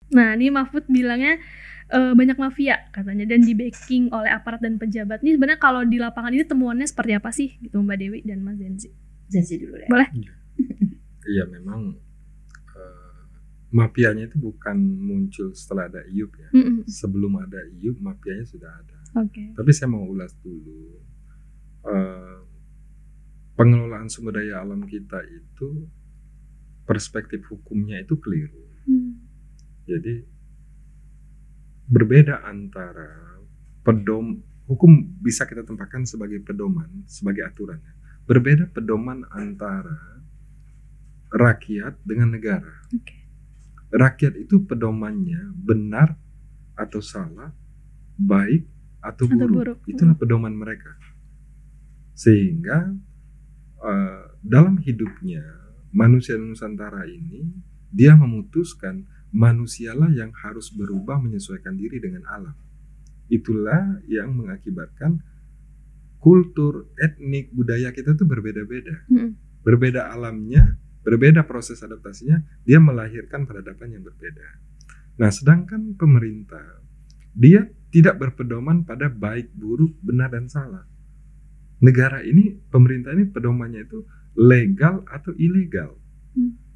Nah, ini Mahfud bilangnya banyak mafia katanya dan di backing oleh aparat dan pejabat. Ini sebenarnya kalau di lapangan ini temuannya seperti apa sih gitu Mbak Dewi dan Mas Zenzi? Zenzi dulu deh. Boleh? Iya, memang mafianya itu bukan muncul setelah ada IUP ya. Sebelum ada IUP mafianya sudah ada. Tapi saya mau ulas dulu pengelolaan sumber daya alam kita itu perspektif hukumnya itu keliru. Jadi berbeda antara hukum bisa kita tempatkan sebagai pedoman, sebagai aturan. Berbeda pedoman antara rakyat dengan negara. Rakyat itu pedomannya benar atau salah, baik atau buruk. Itulah pedoman mereka. Sehingga dalam hidupnya manusia Nusantara ini dia memutuskan manusialah yang harus berubah menyesuaikan diri dengan alam. Itulah yang mengakibatkan kultur, etnik, budaya kita itu berbeda-beda. Berbeda alamnya, berbeda proses adaptasinya, dia melahirkan peradaban yang berbeda. Nah, sedangkan pemerintah, dia tidak berpedoman pada baik, buruk, benar, dan salah. Negara ini, pemerintah ini pedomannya itu legal atau ilegal.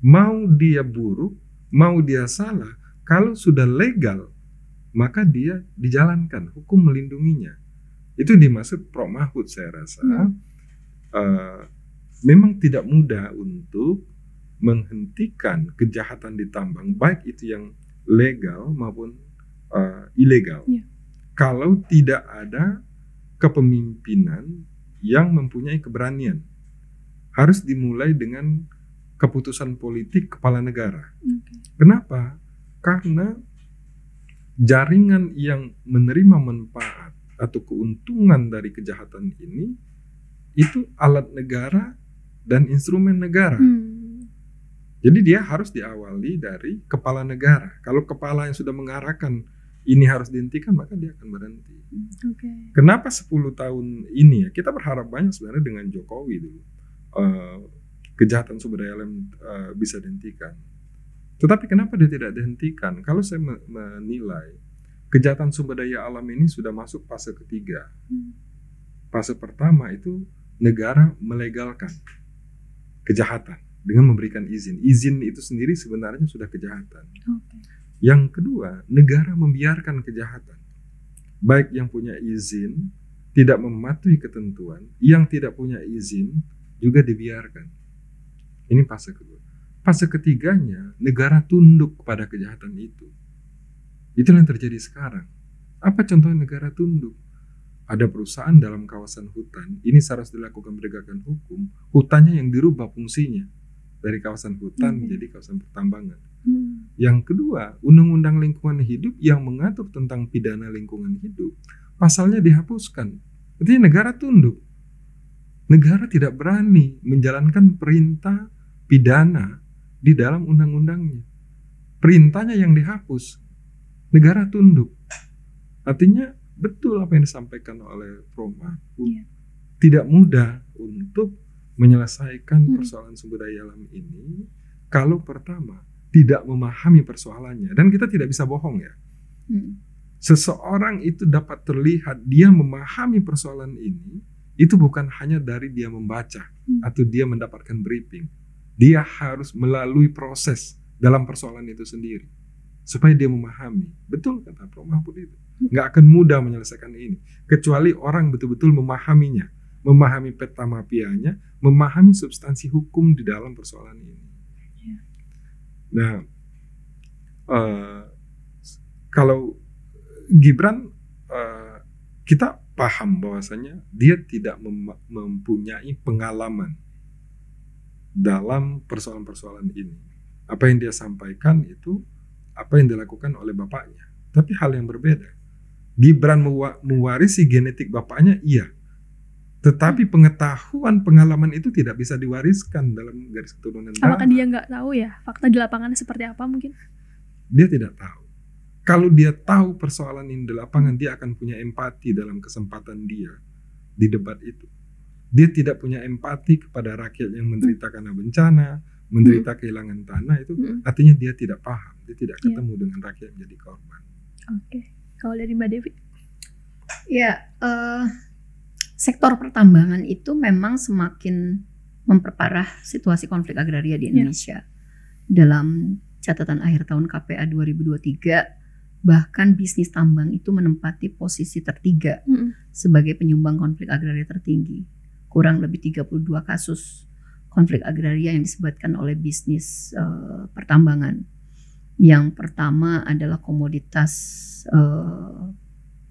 Mau dia buruk, mau dia salah, kalau sudah legal, maka dia dijalankan, hukum melindunginya. Itu dimaksud Prof. Mahfud saya rasa. Memang tidak mudah untuk menghentikan kejahatan di tambang, baik itu yang legal maupun ilegal. Kalau tidak ada kepemimpinan yang mempunyai keberanian. Harus dimulai dengan keputusan politik kepala negara. Kenapa? Karena jaringan yang menerima manfaat atau keuntungan dari kejahatan ini itu alat negara dan instrumen negara. Jadi dia harus diawali dari kepala negara. Kalau kepala yang sudah mengarahkan ini harus dihentikan, maka dia akan berhenti. Kenapa 10 tahun ini ya, kita berharap banyak sebenarnya dengan Jokowi dulu kejahatan sumber daya alam bisa dihentikan. Tetapi kenapa dia tidak dihentikan? Kalau saya menilai kejahatan sumber daya alam ini sudah masuk fase ketiga. Fase pertama itu negara melegalkan kejahatan dengan memberikan izin. Izin itu sendiri sebenarnya sudah kejahatan. Yang kedua, negara membiarkan kejahatan. Baik yang punya izin tidak mematuhi ketentuan, yang tidak punya izin juga dibiarkan. Ini fase kedua. Fase ketiganya, negara tunduk kepada kejahatan itu. Itulah yang terjadi sekarang. Apa contohnya negara tunduk? Ada perusahaan dalam kawasan hutan, ini harus dilakukan penegakan hukum, hutannya yang dirubah fungsinya dari kawasan hutan menjadi kawasan pertambangan. Yang kedua, Undang-Undang Lingkungan Hidup yang mengatur tentang pidana lingkungan hidup, pasalnya dihapuskan. Artinya negara tunduk. Negara tidak berani menjalankan perintah pidana di dalam undang-undangnya. Perintahnya yang dihapus. Negara tunduk. Artinya betul apa yang disampaikan oleh Prof. Mahfud. Tidak mudah untuk menyelesaikan persoalan sumber daya alam ini kalau pertama tidak memahami persoalannya. Dan kita tidak bisa bohong ya. Seseorang itu dapat terlihat dia memahami persoalan ini, itu bukan hanya dari dia membaca atau dia mendapatkan briefing. Dia harus melalui proses dalam persoalan itu sendiri. supaya dia memahami. Betul kata Prof. Mahfud itu. Nggak akan mudah menyelesaikan ini kecuali orang betul-betul memahaminya, memahami peta mafianya, memahami substansi hukum di dalam persoalan ini. Nah, kalau Gibran, kita paham bahwasanya dia tidak mempunyai pengalaman dalam persoalan-persoalan ini. Apa yang dia sampaikan itu apa yang dilakukan oleh bapaknya. Tapi hal yang berbeda. Gibran mewarisi genetik bapaknya, iya. Tetapi pengetahuan, pengalaman itu tidak bisa diwariskan dalam garis keturunan. Apakah dia nggak tahu ya fakta di lapangan seperti apa mungkin? Dia tidak tahu. Kalau dia tahu persoalan ini di lapangan, dia akan punya empati dalam kesempatan dia di debat itu. Dia tidak punya empati kepada rakyat yang menderita karena bencana, menderita kehilangan tanah, itu artinya dia tidak paham, dia tidak ketemu dengan rakyat yang jadi korban. Oke. Kalau dari Mbak Devi? Ya, sektor pertambangan itu memang semakin memperparah situasi konflik agraria di Indonesia. Dalam catatan akhir tahun KPA 2023, bahkan bisnis tambang itu menempati posisi tertiga sebagai penyumbang konflik agraria tertinggi. Kurang lebih 32 kasus konflik agraria yang disebabkan oleh bisnis pertambangan. Yang pertama adalah komoditas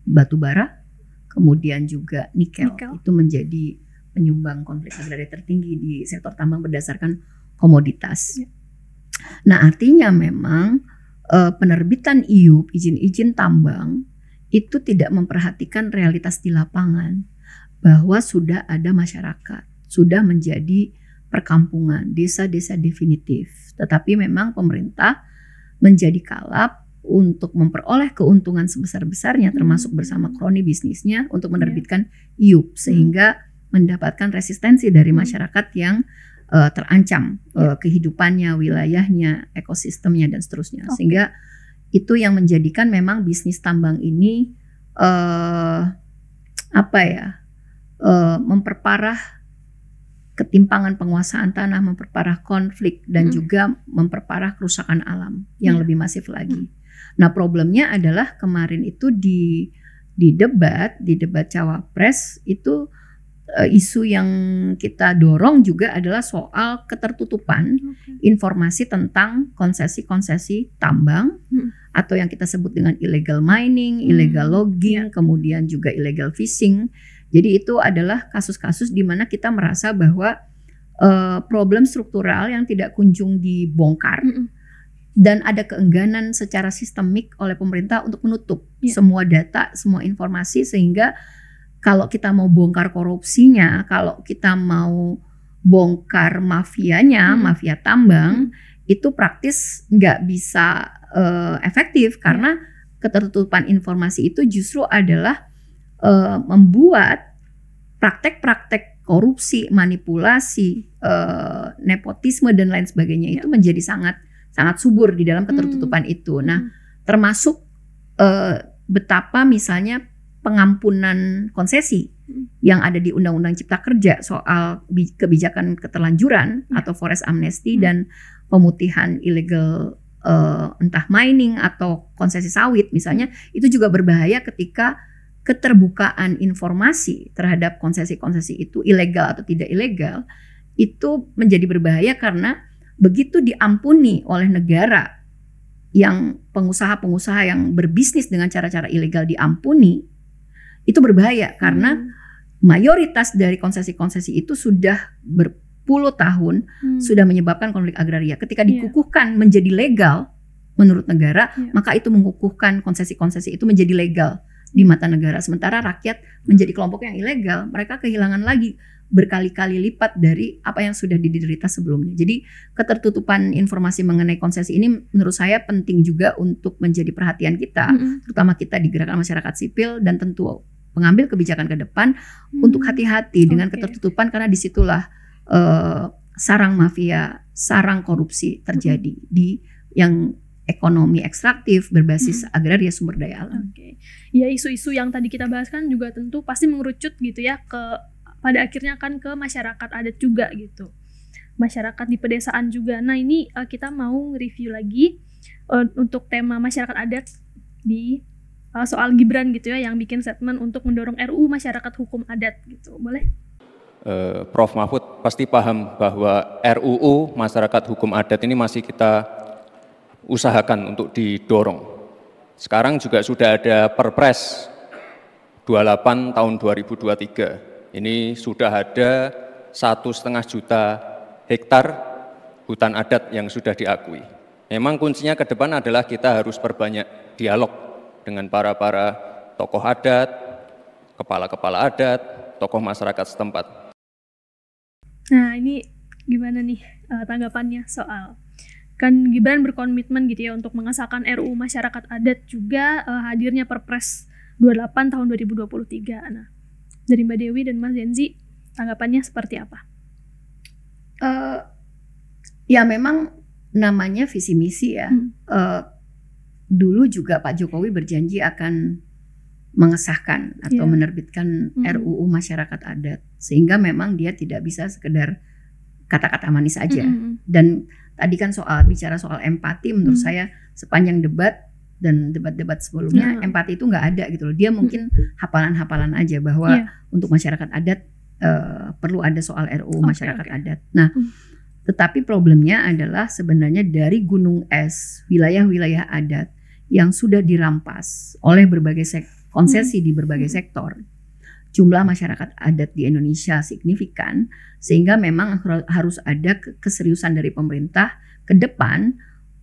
batu bara, kemudian juga nikel. Itu menjadi penyumbang konflik agraria tertinggi di sektor tambang berdasarkan komoditas. Nah, artinya memang penerbitan IUP, izin-izin tambang, itu tidak memperhatikan realitas di lapangan, bahwa sudah ada masyarakat, sudah menjadi perkampungan, desa-desa definitif. Tetapi memang pemerintah menjadi kalap untuk memperoleh keuntungan sebesar-besarnya, termasuk bersama kroni bisnisnya untuk menerbitkan IUP, sehingga mendapatkan resistensi dari masyarakat yang terancam kehidupannya, wilayahnya, ekosistemnya, dan seterusnya. Sehingga itu yang menjadikan memang bisnis tambang ini memperparah ketimpangan penguasaan tanah, memperparah konflik, dan juga memperparah kerusakan alam yang lebih masif lagi. Nah, problemnya adalah kemarin itu di debat Cawapres itu isu yang kita dorong juga adalah soal ketertutupan informasi tentang konsesi-konsesi tambang atau yang kita sebut dengan illegal mining, illegal logging, kemudian juga illegal fishing. Jadi itu adalah kasus-kasus di mana kita merasa bahwa problem struktural yang tidak kunjung dibongkar dan ada keengganan secara sistemik oleh pemerintah untuk menutup semua data, semua informasi, sehingga kalau kita mau bongkar korupsinya, kalau kita mau bongkar mafianya, mafia tambang, itu praktis nggak bisa efektif karena ketertutupan informasi itu justru adalah membuat praktek-praktek korupsi, manipulasi, nepotisme dan lain sebagainya itu menjadi sangat subur di dalam ketertutupan itu. Nah, termasuk betapa misalnya pengampunan konsesi yang ada di Undang-Undang Cipta Kerja soal kebijakan keterlanjuran atau forest amnesty dan pemutihan ilegal entah mining atau konsesi sawit misalnya, itu juga berbahaya ketika keterbukaan informasi terhadap konsesi-konsesi itu ilegal atau tidak ilegal itu menjadi berbahaya karena begitu diampuni oleh negara yang pengusaha-pengusaha yang berbisnis dengan cara-cara ilegal diampuni, itu berbahaya karena mayoritas dari konsesi-konsesi itu sudah berpuluh tahun sudah menyebabkan konflik agraria. Ketika dikukuhkan menjadi legal menurut negara, maka itu mengukuhkan konsesi-konsesi itu menjadi legal di mata negara, sementara rakyat menjadi kelompok yang ilegal, mereka kehilangan lagi berkali-kali lipat dari apa yang sudah diderita sebelumnya. Jadi ketertutupan informasi mengenai konsesi ini menurut saya penting juga untuk menjadi perhatian kita, terutama kita di gerakan masyarakat sipil dan tentu pengambil kebijakan ke depan untuk hati-hati dengan ketertutupan, karena disitulah sarang mafia, sarang korupsi terjadi di yang ekonomi ekstraktif berbasis agraria sumber daya alam. Ya, isu-isu yang tadi kita bahas kan juga tentu pasti mengerucut gitu ya pada akhirnya kan ke masyarakat adat juga gitu. Masyarakat di pedesaan juga. Nah, ini kita mau review lagi untuk tema masyarakat adat di soal Gibran gitu ya, yang bikin statement untuk mendorong RUU masyarakat hukum adat gitu, boleh? Prof. Mahfud pasti paham bahwa RUU masyarakat hukum adat ini masih kita usahakan untuk didorong. Sekarang juga sudah ada Perpres 28 tahun 2023. Ini sudah ada 1,5 juta hektar hutan adat yang sudah diakui. Memang kuncinya ke depan adalah kita harus perbanyak dialog dengan para tokoh adat, kepala-kepala adat, tokoh masyarakat setempat. Nah, ini gimana nih tanggapannya soal kan Gibran berkomitmen gitu ya untuk mengesahkan RUU masyarakat adat, juga hadirnya Perpres 28 tahun 2023. Nah, dari Mbak Dewi dan Mas Zenzi, tanggapannya seperti apa? Ya memang namanya visi misi ya. Dulu juga Pak Jokowi berjanji akan mengesahkan atau menerbitkan RUU masyarakat adat, sehingga memang dia tidak bisa sekedar kata-kata manis aja. Dan tadi kan bicara soal empati, menurut saya sepanjang debat dan debat-debat sebelumnya empati itu nggak ada gitu loh. Dia mungkin hafalan-hafalan aja bahwa untuk masyarakat adat perlu ada soal RUU masyarakat adat. Nah, tetapi problemnya adalah sebenarnya dari gunung es wilayah-wilayah adat yang sudah dirampas oleh berbagai konsesi di berbagai sektor. Jumlah masyarakat adat di Indonesia signifikan, sehingga memang harus ada keseriusan dari pemerintah ke depan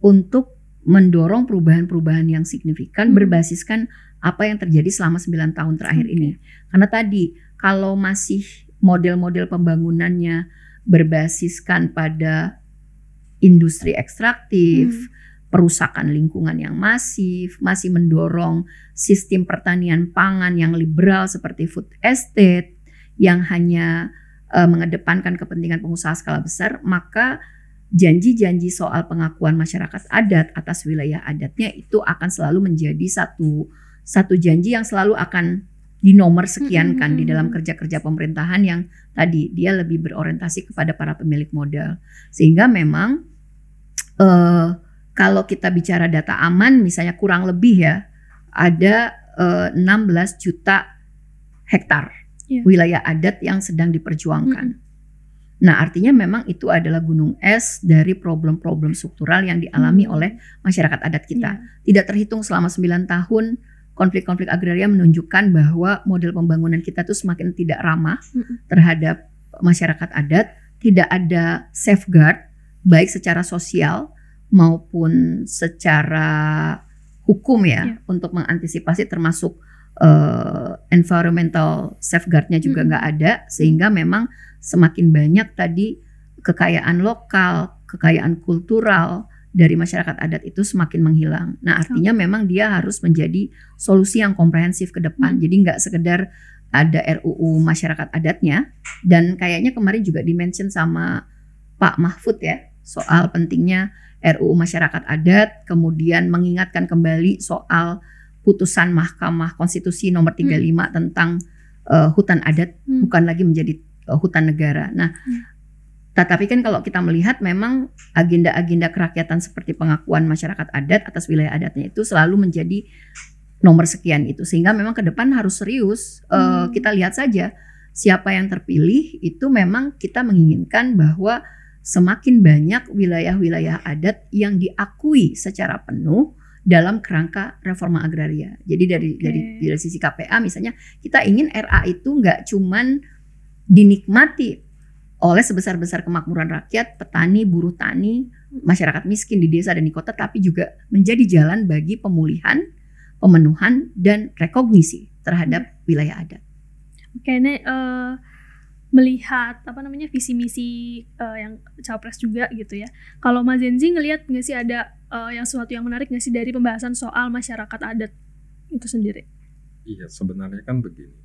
untuk mendorong perubahan-perubahan yang signifikan berbasiskan apa yang terjadi selama 9 tahun terakhir ini. Karena tadi kalau masih model-model pembangunannya berbasiskan pada industri ekstraktif, perusakan lingkungan yang masih mendorong sistem pertanian pangan yang liberal seperti food estate yang hanya mengedepankan kepentingan pengusaha skala besar, maka janji-janji soal pengakuan masyarakat adat atas wilayah adatnya itu akan selalu menjadi satu janji yang selalu akan dinomor sekiankan di dalam kerja-kerja pemerintahan yang tadi dia lebih berorientasi kepada para pemilik modal. Sehingga memang kalau kita bicara data aman, misalnya kurang lebih ya ada 16 juta hektar wilayah adat yang sedang diperjuangkan. Nah, artinya memang itu adalah gunung es dari problem-problem struktural yang dialami oleh masyarakat adat kita. Tidak terhitung selama 9 tahun konflik-konflik agraria menunjukkan bahwa model pembangunan kita tuh semakin tidak ramah terhadap masyarakat adat, tidak ada safeguard baik secara sosial maupun secara hukum ya untuk mengantisipasi, termasuk environmental safeguardnya juga nggak ada, sehingga memang semakin banyak tadi kekayaan lokal, kekayaan kultural dari masyarakat adat itu semakin menghilang. Nah, artinya memang dia harus menjadi solusi yang komprehensif ke depan. Jadi nggak sekedar ada RUU masyarakat adatnya, dan kayaknya kemarin juga dimention sama Pak Mahfud ya soal pentingnya RUU masyarakat adat, kemudian mengingatkan kembali soal putusan Mahkamah Konstitusi nomor 35 tentang hutan adat bukan lagi menjadi hutan negara. Nah, tetapi kan kalau kita melihat memang agenda-agenda kerakyatan seperti pengakuan masyarakat adat atas wilayah adatnya itu selalu menjadi nomor sekian itu, sehingga memang ke depan harus serius. Kita lihat saja siapa yang terpilih itu, memang kita menginginkan bahwa semakin banyak wilayah-wilayah adat yang diakui secara penuh dalam kerangka reforma agraria. Jadi dari sisi KPA misalnya, kita ingin RA itu nggak cuman dinikmati oleh sebesar-besar kemakmuran rakyat, petani, buruh tani, masyarakat miskin di desa dan di kota, tapi juga menjadi jalan bagi pemulihan, pemenuhan, dan rekognisi terhadap wilayah adat. Oke, ini melihat visi misi yang Cawapres juga gitu ya. Kalau Mas Zenzi ngelihat nggak sih ada yang sesuatu yang menarik nggak sih dari pembahasan soal masyarakat adat itu sendiri? Iya, sebenarnya kan begini,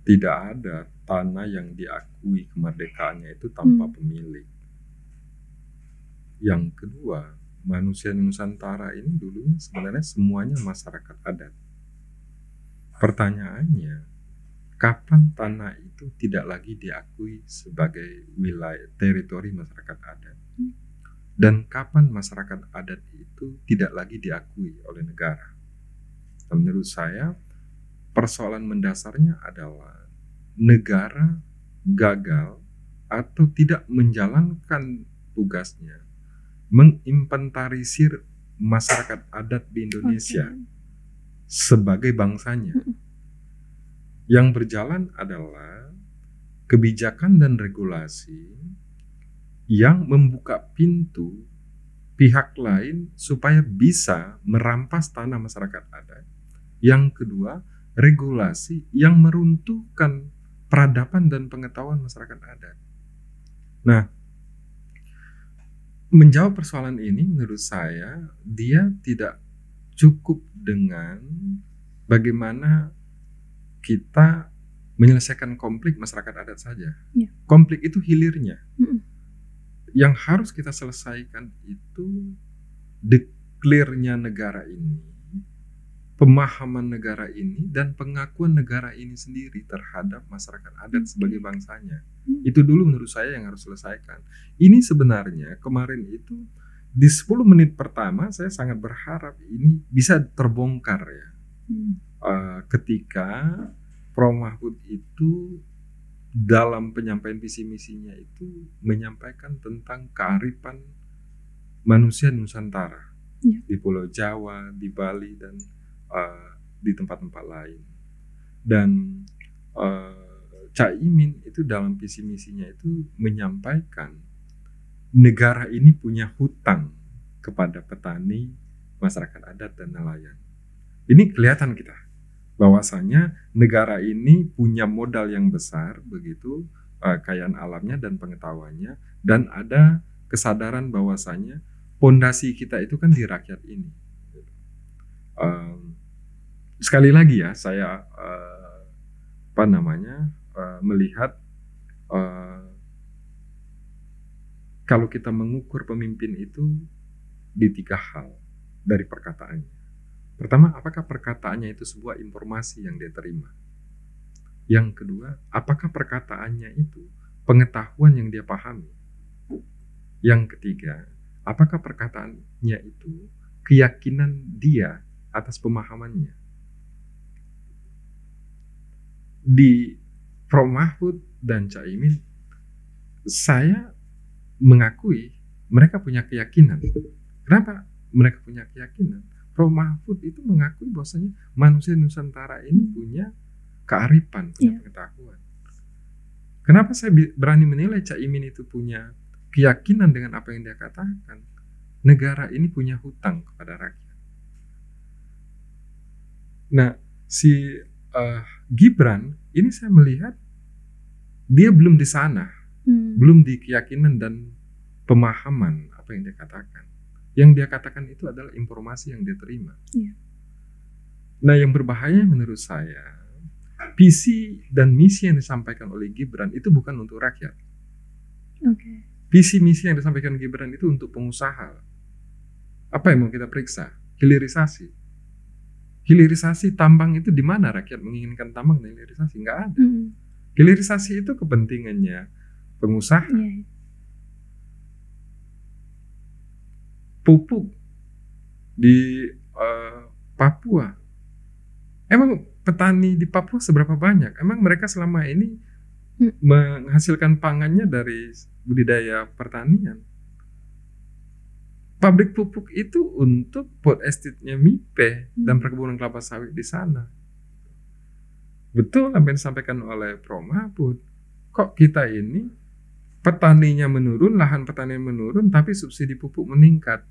tidak ada tanah yang diakui kemerdekaannya itu tanpa pemilik. Yang kedua, manusia Nusantara ini dulunya sebenarnya semuanya masyarakat adat. Pertanyaannya, kapan tanah itu tidak lagi diakui sebagai wilayah teritori masyarakat adat? dan kapan masyarakat adat itu tidak lagi diakui oleh negara. Dan menurut saya persoalan mendasarnya adalah negara gagal atau tidak menjalankan tugasnya menginventarisir masyarakat adat di Indonesia sebagai bangsanya. Yang berjalan adalah kebijakan dan regulasi yang membuka pintu pihak lain supaya bisa merampas tanah masyarakat adat. Yang kedua, regulasi yang meruntuhkan peradaban dan pengetahuan masyarakat adat. Nah, menjawab persoalan ini menurut saya dia tidak cukup dengan bagaimana kita menyelesaikan konflik masyarakat adat saja. Konflik itu hilirnya. Yang harus kita selesaikan itu declare-nya negara ini, pemahaman negara ini, dan pengakuan negara ini sendiri terhadap masyarakat adat sebagai bangsanya. Itu dulu menurut saya yang harus selesaikan. Ini sebenarnya kemarin itu di 10 menit pertama saya sangat berharap ini bisa terbongkar ya. Ketika Prof. Mahfud itu dalam penyampaian visi misinya itu menyampaikan tentang kearifan manusia Nusantara di Pulau Jawa, di Bali, dan di tempat-tempat lain. Dan Caimin itu dalam visi misinya itu menyampaikan negara ini punya hutang kepada petani, masyarakat adat, dan nelayan. Ini kelihatan kita bahwasanya negara ini punya modal yang besar begitu, kekayaan alamnya dan pengetahuannya, dan ada kesadaran bahwasanya pondasi kita itu kan di rakyat ini. Sekali lagi ya, saya melihat kalau kita mengukur pemimpin itu di 3 hal dari perkataannya. Pertama, apakah perkataannya itu sebuah informasi yang dia terima? Yang kedua, apakah perkataannya itu pengetahuan yang dia pahami? Yang ketiga, apakah perkataannya itu keyakinan dia atas pemahamannya? Di Prof. Mahfud dan Caimin, saya mengakui mereka punya keyakinan. Kenapa mereka punya keyakinan? Prof. Mahfud itu mengakui bahwasanya manusia Nusantara ini punya kearifan, punya pengetahuan. Kenapa saya berani menilai Caimin itu punya keyakinan dengan apa yang dia katakan? Negara ini punya hutang kepada rakyat. Nah, si Gibran ini saya melihat dia belum di sana, belum di keyakinan dan pemahaman apa yang dia katakan. Yang dia katakan itu adalah informasi yang dia terima. Nah, yang berbahaya menurut saya, visi dan misi yang disampaikan oleh Gibran itu bukan untuk rakyat. Visi misi yang disampaikan Gibran itu untuk pengusaha. Apa yang mau kita periksa? Hilirisasi. Hilirisasi tambang itu di mana rakyat menginginkan tambang dan hilirisasi? Nggak ada. Hilirisasi itu kepentingannya pengusaha. Pupuk di Papua. Emang petani di Papua seberapa banyak? Emang mereka selama ini menghasilkan pangannya dari budidaya pertanian? Pabrik pupuk itu untuk port estate-nya Mipe dan perkebunan kelapa sawit di sana. Betul apa yang disampaikan oleh Prof. Mahfud. Kok kita ini petaninya menurun, lahan pertanian menurun, tapi subsidi pupuk meningkat.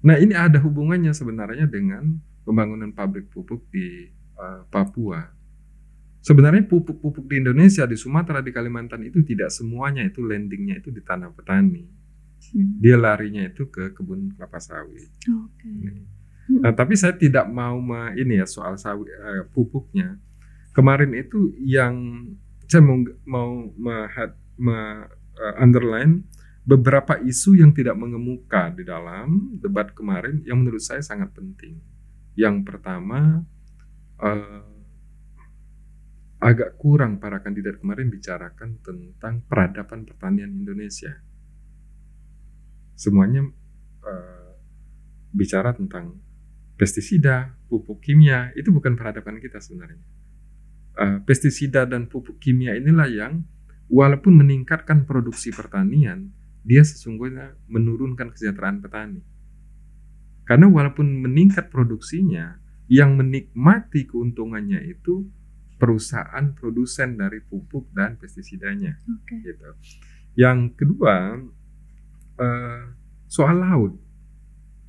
Nah, ini ada hubungannya sebenarnya dengan pembangunan pabrik pupuk di Papua. Sebenarnya pupuk-pupuk di Indonesia, di Sumatera, di Kalimantan itu tidak semuanya itu landingnya itu di tanah petani. Dia larinya itu ke kebun kelapa sawit. Nah, tapi saya tidak mau ini ya soal sawit, pupuknya. Kemarin itu yang saya mau underline beberapa isu yang tidak mengemuka di dalam debat kemarin yang menurut saya sangat penting. Yang pertama, agak kurang para kandidat kemarin bicarakan tentang peradaban pertanian Indonesia. semuanya bicara tentang pestisida, pupuk kimia. Itu bukan peradaban kita sebenarnya. Pestisida dan pupuk kimia inilah yang walaupun meningkatkan produksi pertanian, dia sesungguhnya menurunkan kesejahteraan petani. Karena walaupun meningkat produksinya, yang menikmati keuntungannya itu perusahaan produsen dari pupuk dan pestisidanya. Gitu. Yang kedua, soal laut.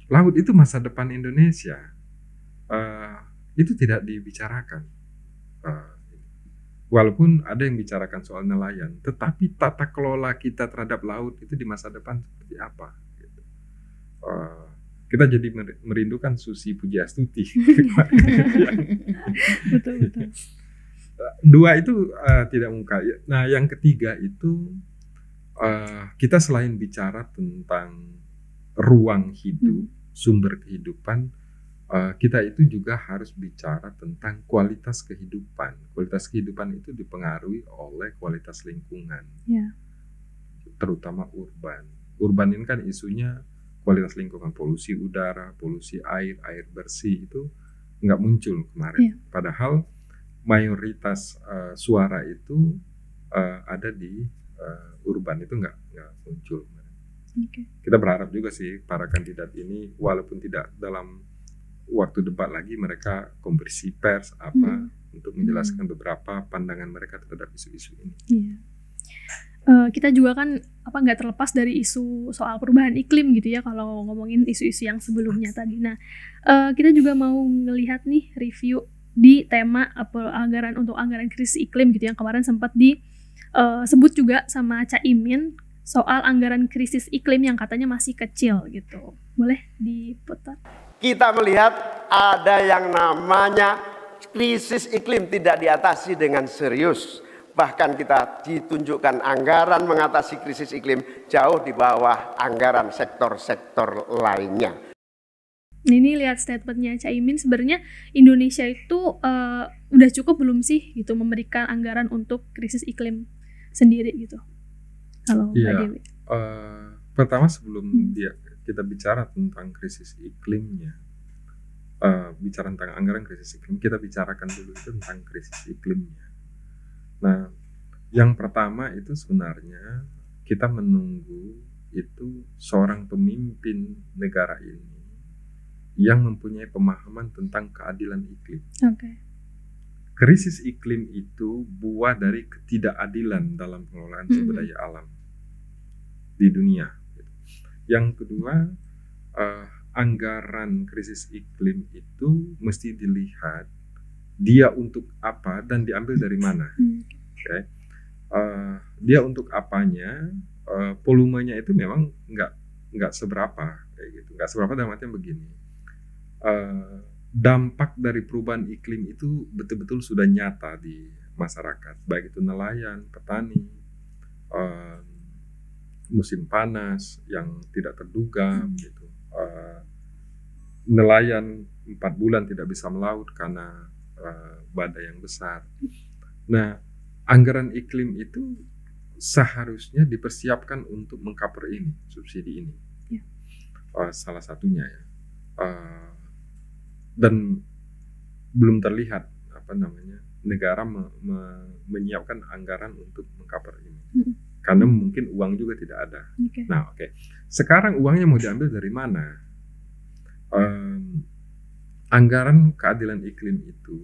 Laut itu masa depan Indonesia. Itu tidak dibicarakan. Walaupun ada yang bicarakan soal nelayan, tetapi tata kelola kita terhadap laut itu di masa depan seperti apa? Gitu. Kita jadi merindukan Susi Pujiastuti. Betul. Dua itu tidak muka. Nah, yang ketiga itu kita selain bicara tentang ruang hidup, sumber kehidupan, kita itu juga harus bicara tentang kualitas kehidupan. Kualitas kehidupan itu dipengaruhi oleh kualitas lingkungan, terutama urban. Urban ini kan isunya kualitas lingkungan, polusi udara, polusi air bersih itu nggak muncul kemarin. Padahal mayoritas suara itu ada di urban, itu nggak muncul. Kita berharap juga sih para kandidat ini walaupun tidak dalam waktu debat lagi, mereka konversi pers untuk menjelaskan beberapa pandangan mereka terhadap isu-isu ini. Kita juga kan nggak terlepas dari isu soal perubahan iklim gitu ya, kalau ngomongin isu-isu yang sebelumnya tadi. Nah, kita juga mau ngelihat nih review di tema anggaran krisis iklim gitu, yang kemarin sempat disebut juga sama Caimin soal anggaran krisis iklim yang katanya masih kecil gitu. Boleh diputar? Kita melihat ada yang namanya krisis iklim tidak diatasi dengan serius. Bahkan kita ditunjukkan anggaran mengatasi krisis iklim jauh di bawah anggaran sektor-sektor lainnya. Ini lihat statementnya Caimin, sebenarnya Indonesia itu udah cukup belum sih gitu memberikan anggaran untuk krisis iklim sendiri gitu? Halo Mbak Dewi. Pertama sebelum kita bicara tentang krisis iklimnya, bicara tentang anggaran krisis iklim, kita bicarakan dulu itu tentang krisis iklimnya. Nah, yang pertama itu sebenarnya kita menunggu itu seorang pemimpin negara ini yang mempunyai pemahaman tentang keadilan iklim. Krisis iklim itu buah dari ketidakadilan dalam pengelolaan sumber daya alam di dunia. Yang kedua, anggaran krisis iklim itu mesti dilihat dia untuk apa dan diambil dari mana. Dia untuk apanya, volumenya itu memang nggak seberapa kayak gitu. Nggak seberapa dalam artian begini. Dampak dari perubahan iklim itu betul-betul sudah nyata di masyarakat, baik itu nelayan, petani, musim panas yang tidak terduga, gitu. Nelayan 4 bulan tidak bisa melaut karena badai yang besar. Nah, anggaran iklim itu seharusnya dipersiapkan untuk mengcover ini, subsidi ini. Salah satunya ya. Dan belum terlihat negara menyiapkan anggaran untuk mengcover ini. Karena mungkin uang juga tidak ada. Nah, sekarang uangnya mau diambil dari mana? Anggaran keadilan iklim itu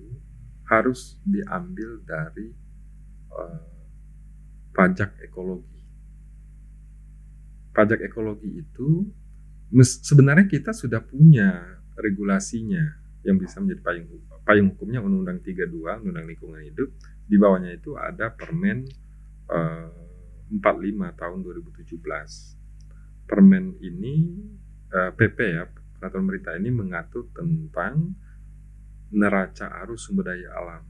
harus diambil dari pajak ekologi. Pajak ekologi itu sebenarnya kita sudah punya regulasinya yang bisa menjadi payung hukumnya Undang-Undang 32, Undang-Undang Lingkungan Hidup. Di bawahnya itu ada Permen 45 tahun 2017. Permen ini PP ya, peraturan pemerintah ini mengatur tentang neraca arus sumber daya alam.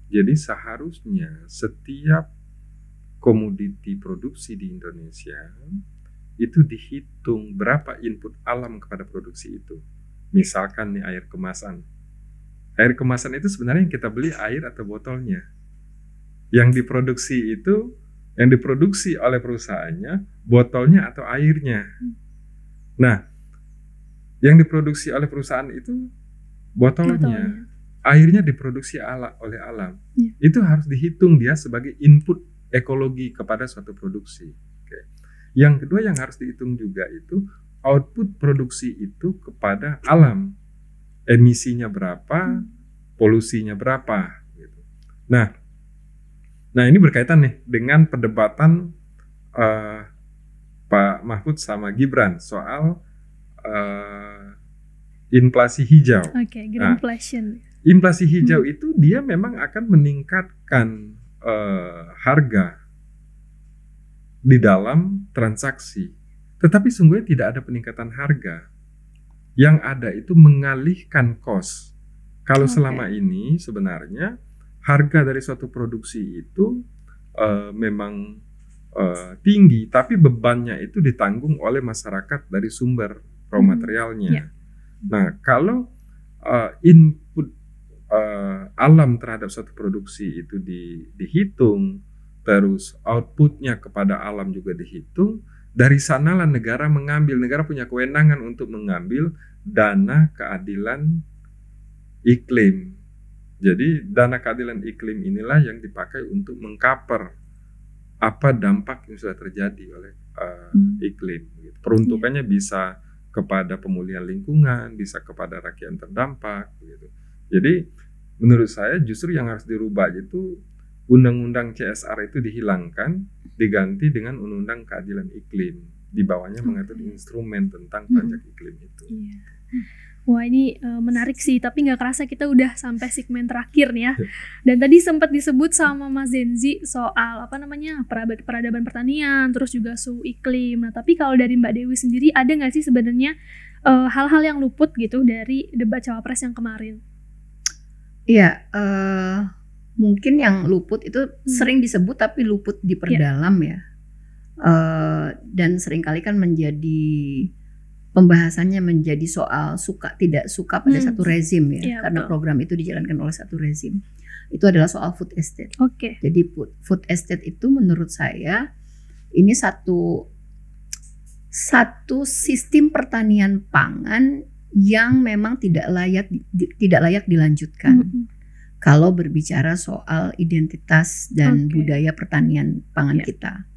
Jadi seharusnya setiap komoditi produksi di Indonesia itu dihitung berapa input alam kepada produksi itu. Misalkan nih air kemasan. Air kemasan itu sebenarnya yang kita beli air atau botolnya. Yang diproduksi itu Yang diproduksi oleh perusahaannya botolnya atau airnya. Nah, yang diproduksi oleh perusahaan itu botolnya. Airnya diproduksi oleh alam. Itu harus dihitung dia sebagai input ekologi kepada suatu produksi. Oke. Yang kedua yang harus dihitung juga itu output produksi itu kepada alam. Emisinya berapa, polusinya berapa gitu. Nah ini berkaitan nih dengan perdebatan Pak Mahfud sama Gibran soal inflasi hijau. Green inflation. Inflasi hijau itu dia memang akan meningkatkan harga di dalam transaksi, tetapi sungguhnya tidak ada peningkatan harga. Yang ada itu mengalihkan cost. Kalau selama ini sebenarnya harga dari suatu produksi itu memang tinggi, tapi bebannya itu ditanggung oleh masyarakat dari sumber raw materialnya. Nah, kalau input alam terhadap suatu produksi itu dihitung, terus outputnya kepada alam juga dihitung, dari sanalah negara punya kewenangan untuk mengambil dana keadilan iklim. Jadi dana keadilan iklim inilah yang dipakai untuk mengcover apa dampak yang sudah terjadi oleh iklim. Peruntukannya bisa kepada pemulihan lingkungan, bisa kepada rakyat yang terdampak. Jadi menurut saya justru yang harus dirubah itu undang-undang CSR itu dihilangkan, diganti dengan undang-undang keadilan iklim. Di bawahnya mengatur instrumen tentang pajak iklim itu. Wah, ini menarik sih, tapi nggak kerasa kita udah sampai segmen terakhir nih ya. Dan tadi sempat disebut sama Mas Zenzi soal peradaban pertanian, terus juga suhu iklim. Nah, tapi kalau dari Mbak Dewi sendiri ada nggak sih sebenarnya hal-hal yang luput gitu dari debat cawapres yang kemarin? Iya, mungkin yang luput itu sering disebut tapi luput diperdalam ya. Dan seringkali kan menjadi pembahasannya menjadi soal suka tidak suka pada satu rezim ya, karena program itu dijalankan oleh satu rezim. Itu adalah soal food estate. Jadi food estate itu menurut saya ini satu sistem pertanian pangan yang memang tidak layak dilanjutkan. Kalau berbicara soal identitas dan budaya pertanian pangan kita.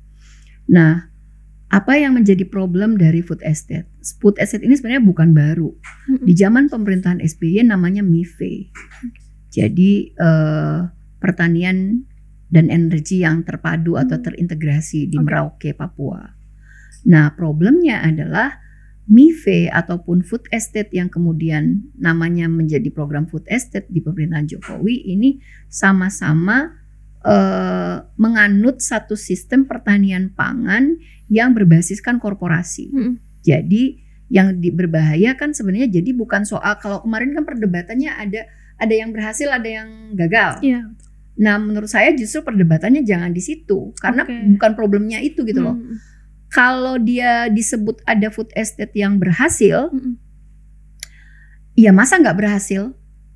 Nah, apa yang menjadi problem dari food estate? Food estate ini sebenarnya bukan baru. Di zaman pemerintahan SBY namanya MIFE. Jadi pertanian dan energi yang terpadu atau terintegrasi di Merauke, Papua. Nah, problemnya adalah MIFE ataupun food estate yang kemudian namanya menjadi program food estate di pemerintahan Jokowi ini sama-sama menganut satu sistem pertanian pangan yang berbasiskan korporasi. Jadi yang berbahaya kan sebenarnya jadi bukan soal, kalau kemarin kan perdebatannya ada yang berhasil, ada yang gagal. Nah, menurut saya justru perdebatannya jangan di situ karena bukan problemnya itu gitu loh. Kalau dia disebut ada food estate yang berhasil, ya masa nggak berhasil?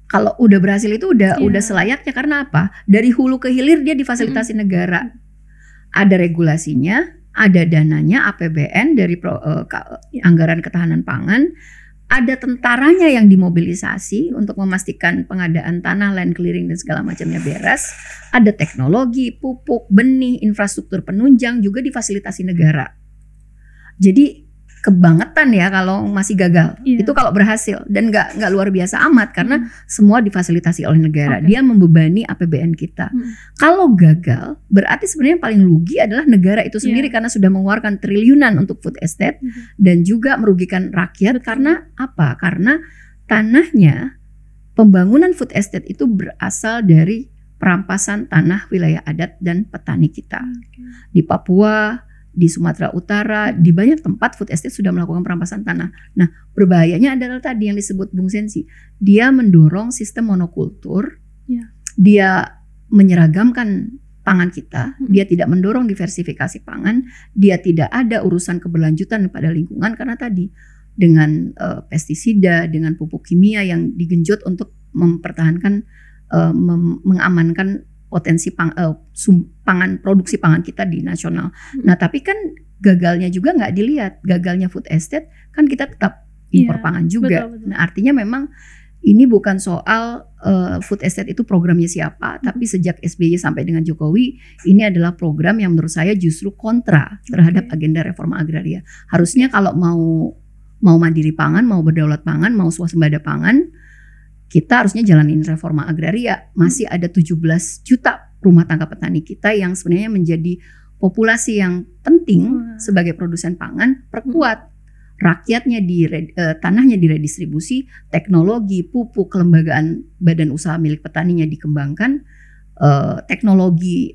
Kalau udah berhasil itu udah selayaknya, karena apa? Dari hulu ke hilir dia difasilitasi negara. Ada regulasinya, ada dananya, APBN dari anggaran ketahanan pangan, ada tentaranya yang dimobilisasi untuk memastikan pengadaan tanah, land clearing dan segala macamnya beres. Ada teknologi, pupuk, benih, infrastruktur penunjang juga difasilitasi negara. Jadi kebangetan ya kalau masih gagal. Itu kalau berhasil, dan nggak luar biasa amat karena semua difasilitasi oleh negara. Dia membebani APBN kita. Kalau gagal berarti sebenarnya yang paling rugi adalah negara itu sendiri karena sudah mengeluarkan triliunan untuk food estate dan juga merugikan rakyat. Karena apa? Karena tanahnya, pembangunan food estate itu berasal dari perampasan tanah wilayah adat dan petani kita. Di Papua, di Sumatera Utara, di banyak tempat food estate sudah melakukan perampasan tanah. Nah, berbahayanya adalah tadi yang disebut Bung Sensi. Dia mendorong sistem monokultur, dia menyeragamkan pangan kita, dia tidak mendorong diversifikasi pangan, dia tidak ada urusan keberlanjutan pada lingkungan karena tadi dengan pestisida, dengan pupuk kimia yang digenjot untuk mempertahankan, mengamankan potensi pangan, produksi pangan kita di nasional. Nah tapi kan gagalnya juga nggak dilihat, gagalnya food estate kan kita tetap impor pangan juga. Betul. Nah artinya memang ini bukan soal food estate itu programnya siapa, tapi sejak SBY sampai dengan Jokowi ini adalah program yang menurut saya justru kontra terhadap agenda reforma agraria. Harusnya kalau mau mandiri pangan, mau berdaulat pangan, mau swasembada pangan, kita harusnya jalanin reforma agraria. Masih ada 17 juta rumah tangga petani kita yang sebenarnya menjadi populasi yang penting sebagai produsen pangan. Perkuat rakyatnya tanahnya diredistribusi, teknologi, pupuk, kelembagaan badan usaha milik petaninya dikembangkan, teknologi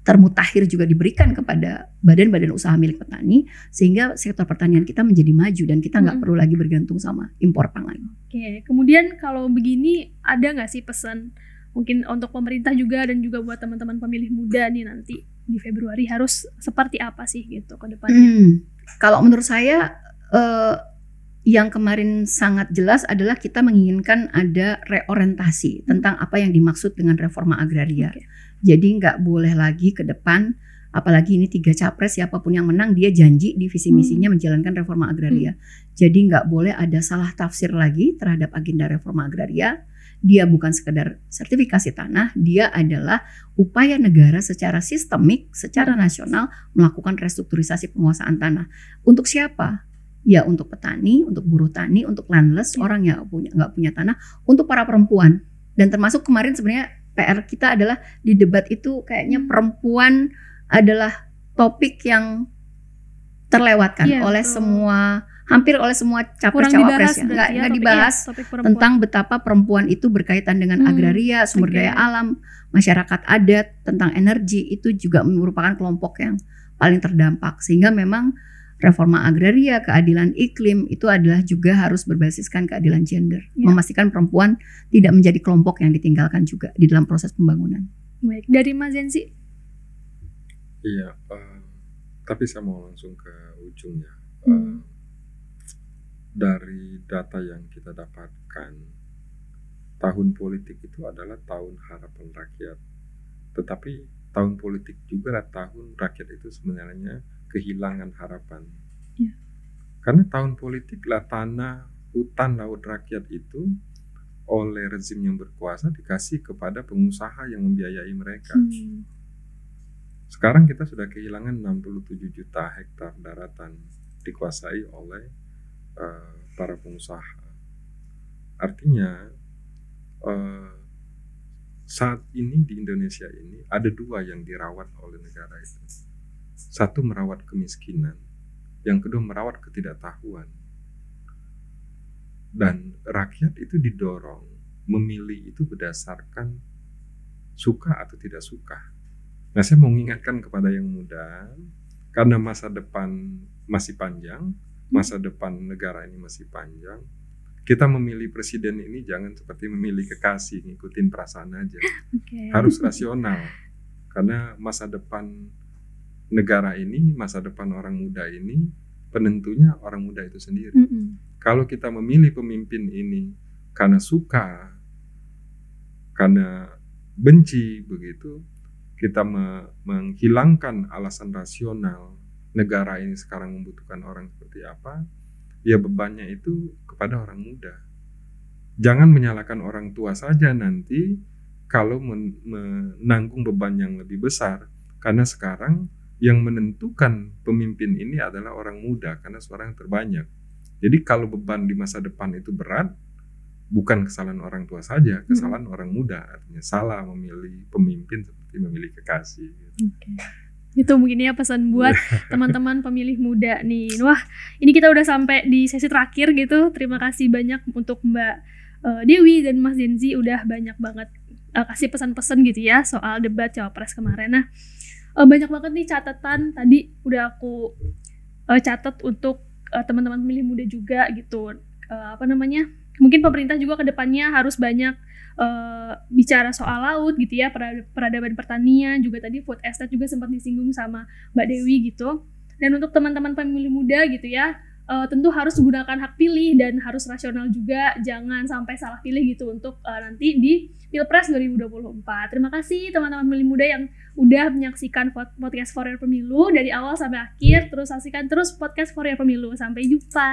termutakhir juga diberikan kepada badan-badan usaha milik petani, sehingga sektor pertanian kita menjadi maju dan kita nggak perlu lagi bergantung sama impor pangan. Oke, kemudian kalau begini ada nggak sih pesan mungkin untuk pemerintah juga dan juga buat teman-teman pemilih muda nih nanti di Februari harus seperti apa sih gitu ke depannya? Kalau menurut saya yang kemarin sangat jelas adalah kita menginginkan ada reorientasi tentang apa yang dimaksud dengan reforma agraria. Jadi nggak boleh lagi ke depan, apalagi ini 3 capres siapapun yang menang dia janji di visi misinya menjalankan reforma agraria. Jadi nggak boleh ada salah tafsir lagi terhadap agenda reforma agraria. Dia bukan sekedar sertifikasi tanah, dia adalah upaya negara secara sistemik, secara nasional melakukan restrukturisasi penguasaan tanah. Untuk siapa? Ya untuk petani, untuk buruh tani, untuk landless, orang yang nggak punya tanah, untuk para perempuan. Dan termasuk kemarin sebenarnya PR kita adalah di debat itu kayaknya perempuan adalah topik yang terlewatkan oleh semua, hampir oleh semua capres-cawapres ya. Nggak dibahas tentang betapa perempuan itu berkaitan dengan agraria, sumber daya alam, masyarakat adat, tentang energi, itu juga merupakan kelompok yang paling terdampak. Sehingga memang reforma agraria, keadilan iklim itu adalah juga harus berbasiskan keadilan gender, memastikan perempuan tidak menjadi kelompok yang ditinggalkan juga di dalam proses pembangunan. Baik, dari Mas Zenzi. Iya, tapi saya mau langsung ke ujungnya. Dari data yang kita dapatkan, tahun politik itu adalah tahun harapan rakyat. Tetapi tahun politik juga adalah tahun rakyat itu sebenarnya kehilangan harapan. Karena tahun politik lah tanah, hutan, laut rakyat itu oleh rezim yang berkuasa dikasih kepada pengusaha yang membiayai mereka. Sekarang kita sudah kehilangan 67 juta hektar daratan dikuasai oleh para pengusaha. Artinya saat ini di Indonesia ini ada 2 yang dirawat oleh negara itu. Satu merawat kemiskinan, yang kedua merawat ketidaktahuan. Dan rakyat itu didorong memilih itu berdasarkan suka atau tidak suka. Nah, saya mau mengingatkan kepada yang muda, karena masa depan masih panjang, masa depan negara ini masih panjang, kita memilih presiden ini jangan seperti memilih kekasih, ngikutin perasaan aja. Harus rasional, karena masa depan negara ini, masa depan orang muda ini, penentunya orang muda itu sendiri. Kalau kita memilih pemimpin ini karena suka, karena benci begitu, kita menghilangkan alasan rasional negara ini sekarang membutuhkan orang seperti apa, ya bebannya itu kepada orang muda. Jangan menyalahkan orang tua saja nanti kalau menanggung beban yang lebih besar, karena sekarang yang menentukan pemimpin ini adalah orang muda karena suara yang terbanyak. Jadi kalau beban di masa depan itu berat, bukan kesalahan orang tua saja, kesalahan orang muda. Artinya salah memilih pemimpin seperti memilih kekasih. Itu mungkin ya pesan buat teman-teman pemilih muda nih. Wah, ini kita udah sampai di sesi terakhir gitu. Terima kasih banyak untuk Mbak Dewi dan Mas Zenzi udah banyak banget kasih pesan-pesan gitu ya soal debat Cawapres kemarin. Nah, banyak banget nih catatan tadi udah aku catat untuk teman-teman pemilih muda juga gitu. Mungkin pemerintah juga kedepannya harus banyak bicara soal laut gitu ya, peradaban pertanian, juga tadi food estate juga sempat disinggung sama Mbak Dewi gitu. Dan untuk teman-teman pemilih muda gitu ya, tentu harus gunakan hak pilih dan harus rasional juga, jangan sampai salah pilih gitu untuk nanti di Pilpres 2024. Terima kasih teman-teman pemilih muda yang udah menyaksikan podcast For Your Pemilu dari awal sampai akhir. Terus saksikan terus podcast For Your Pemilu. Sampai jumpa.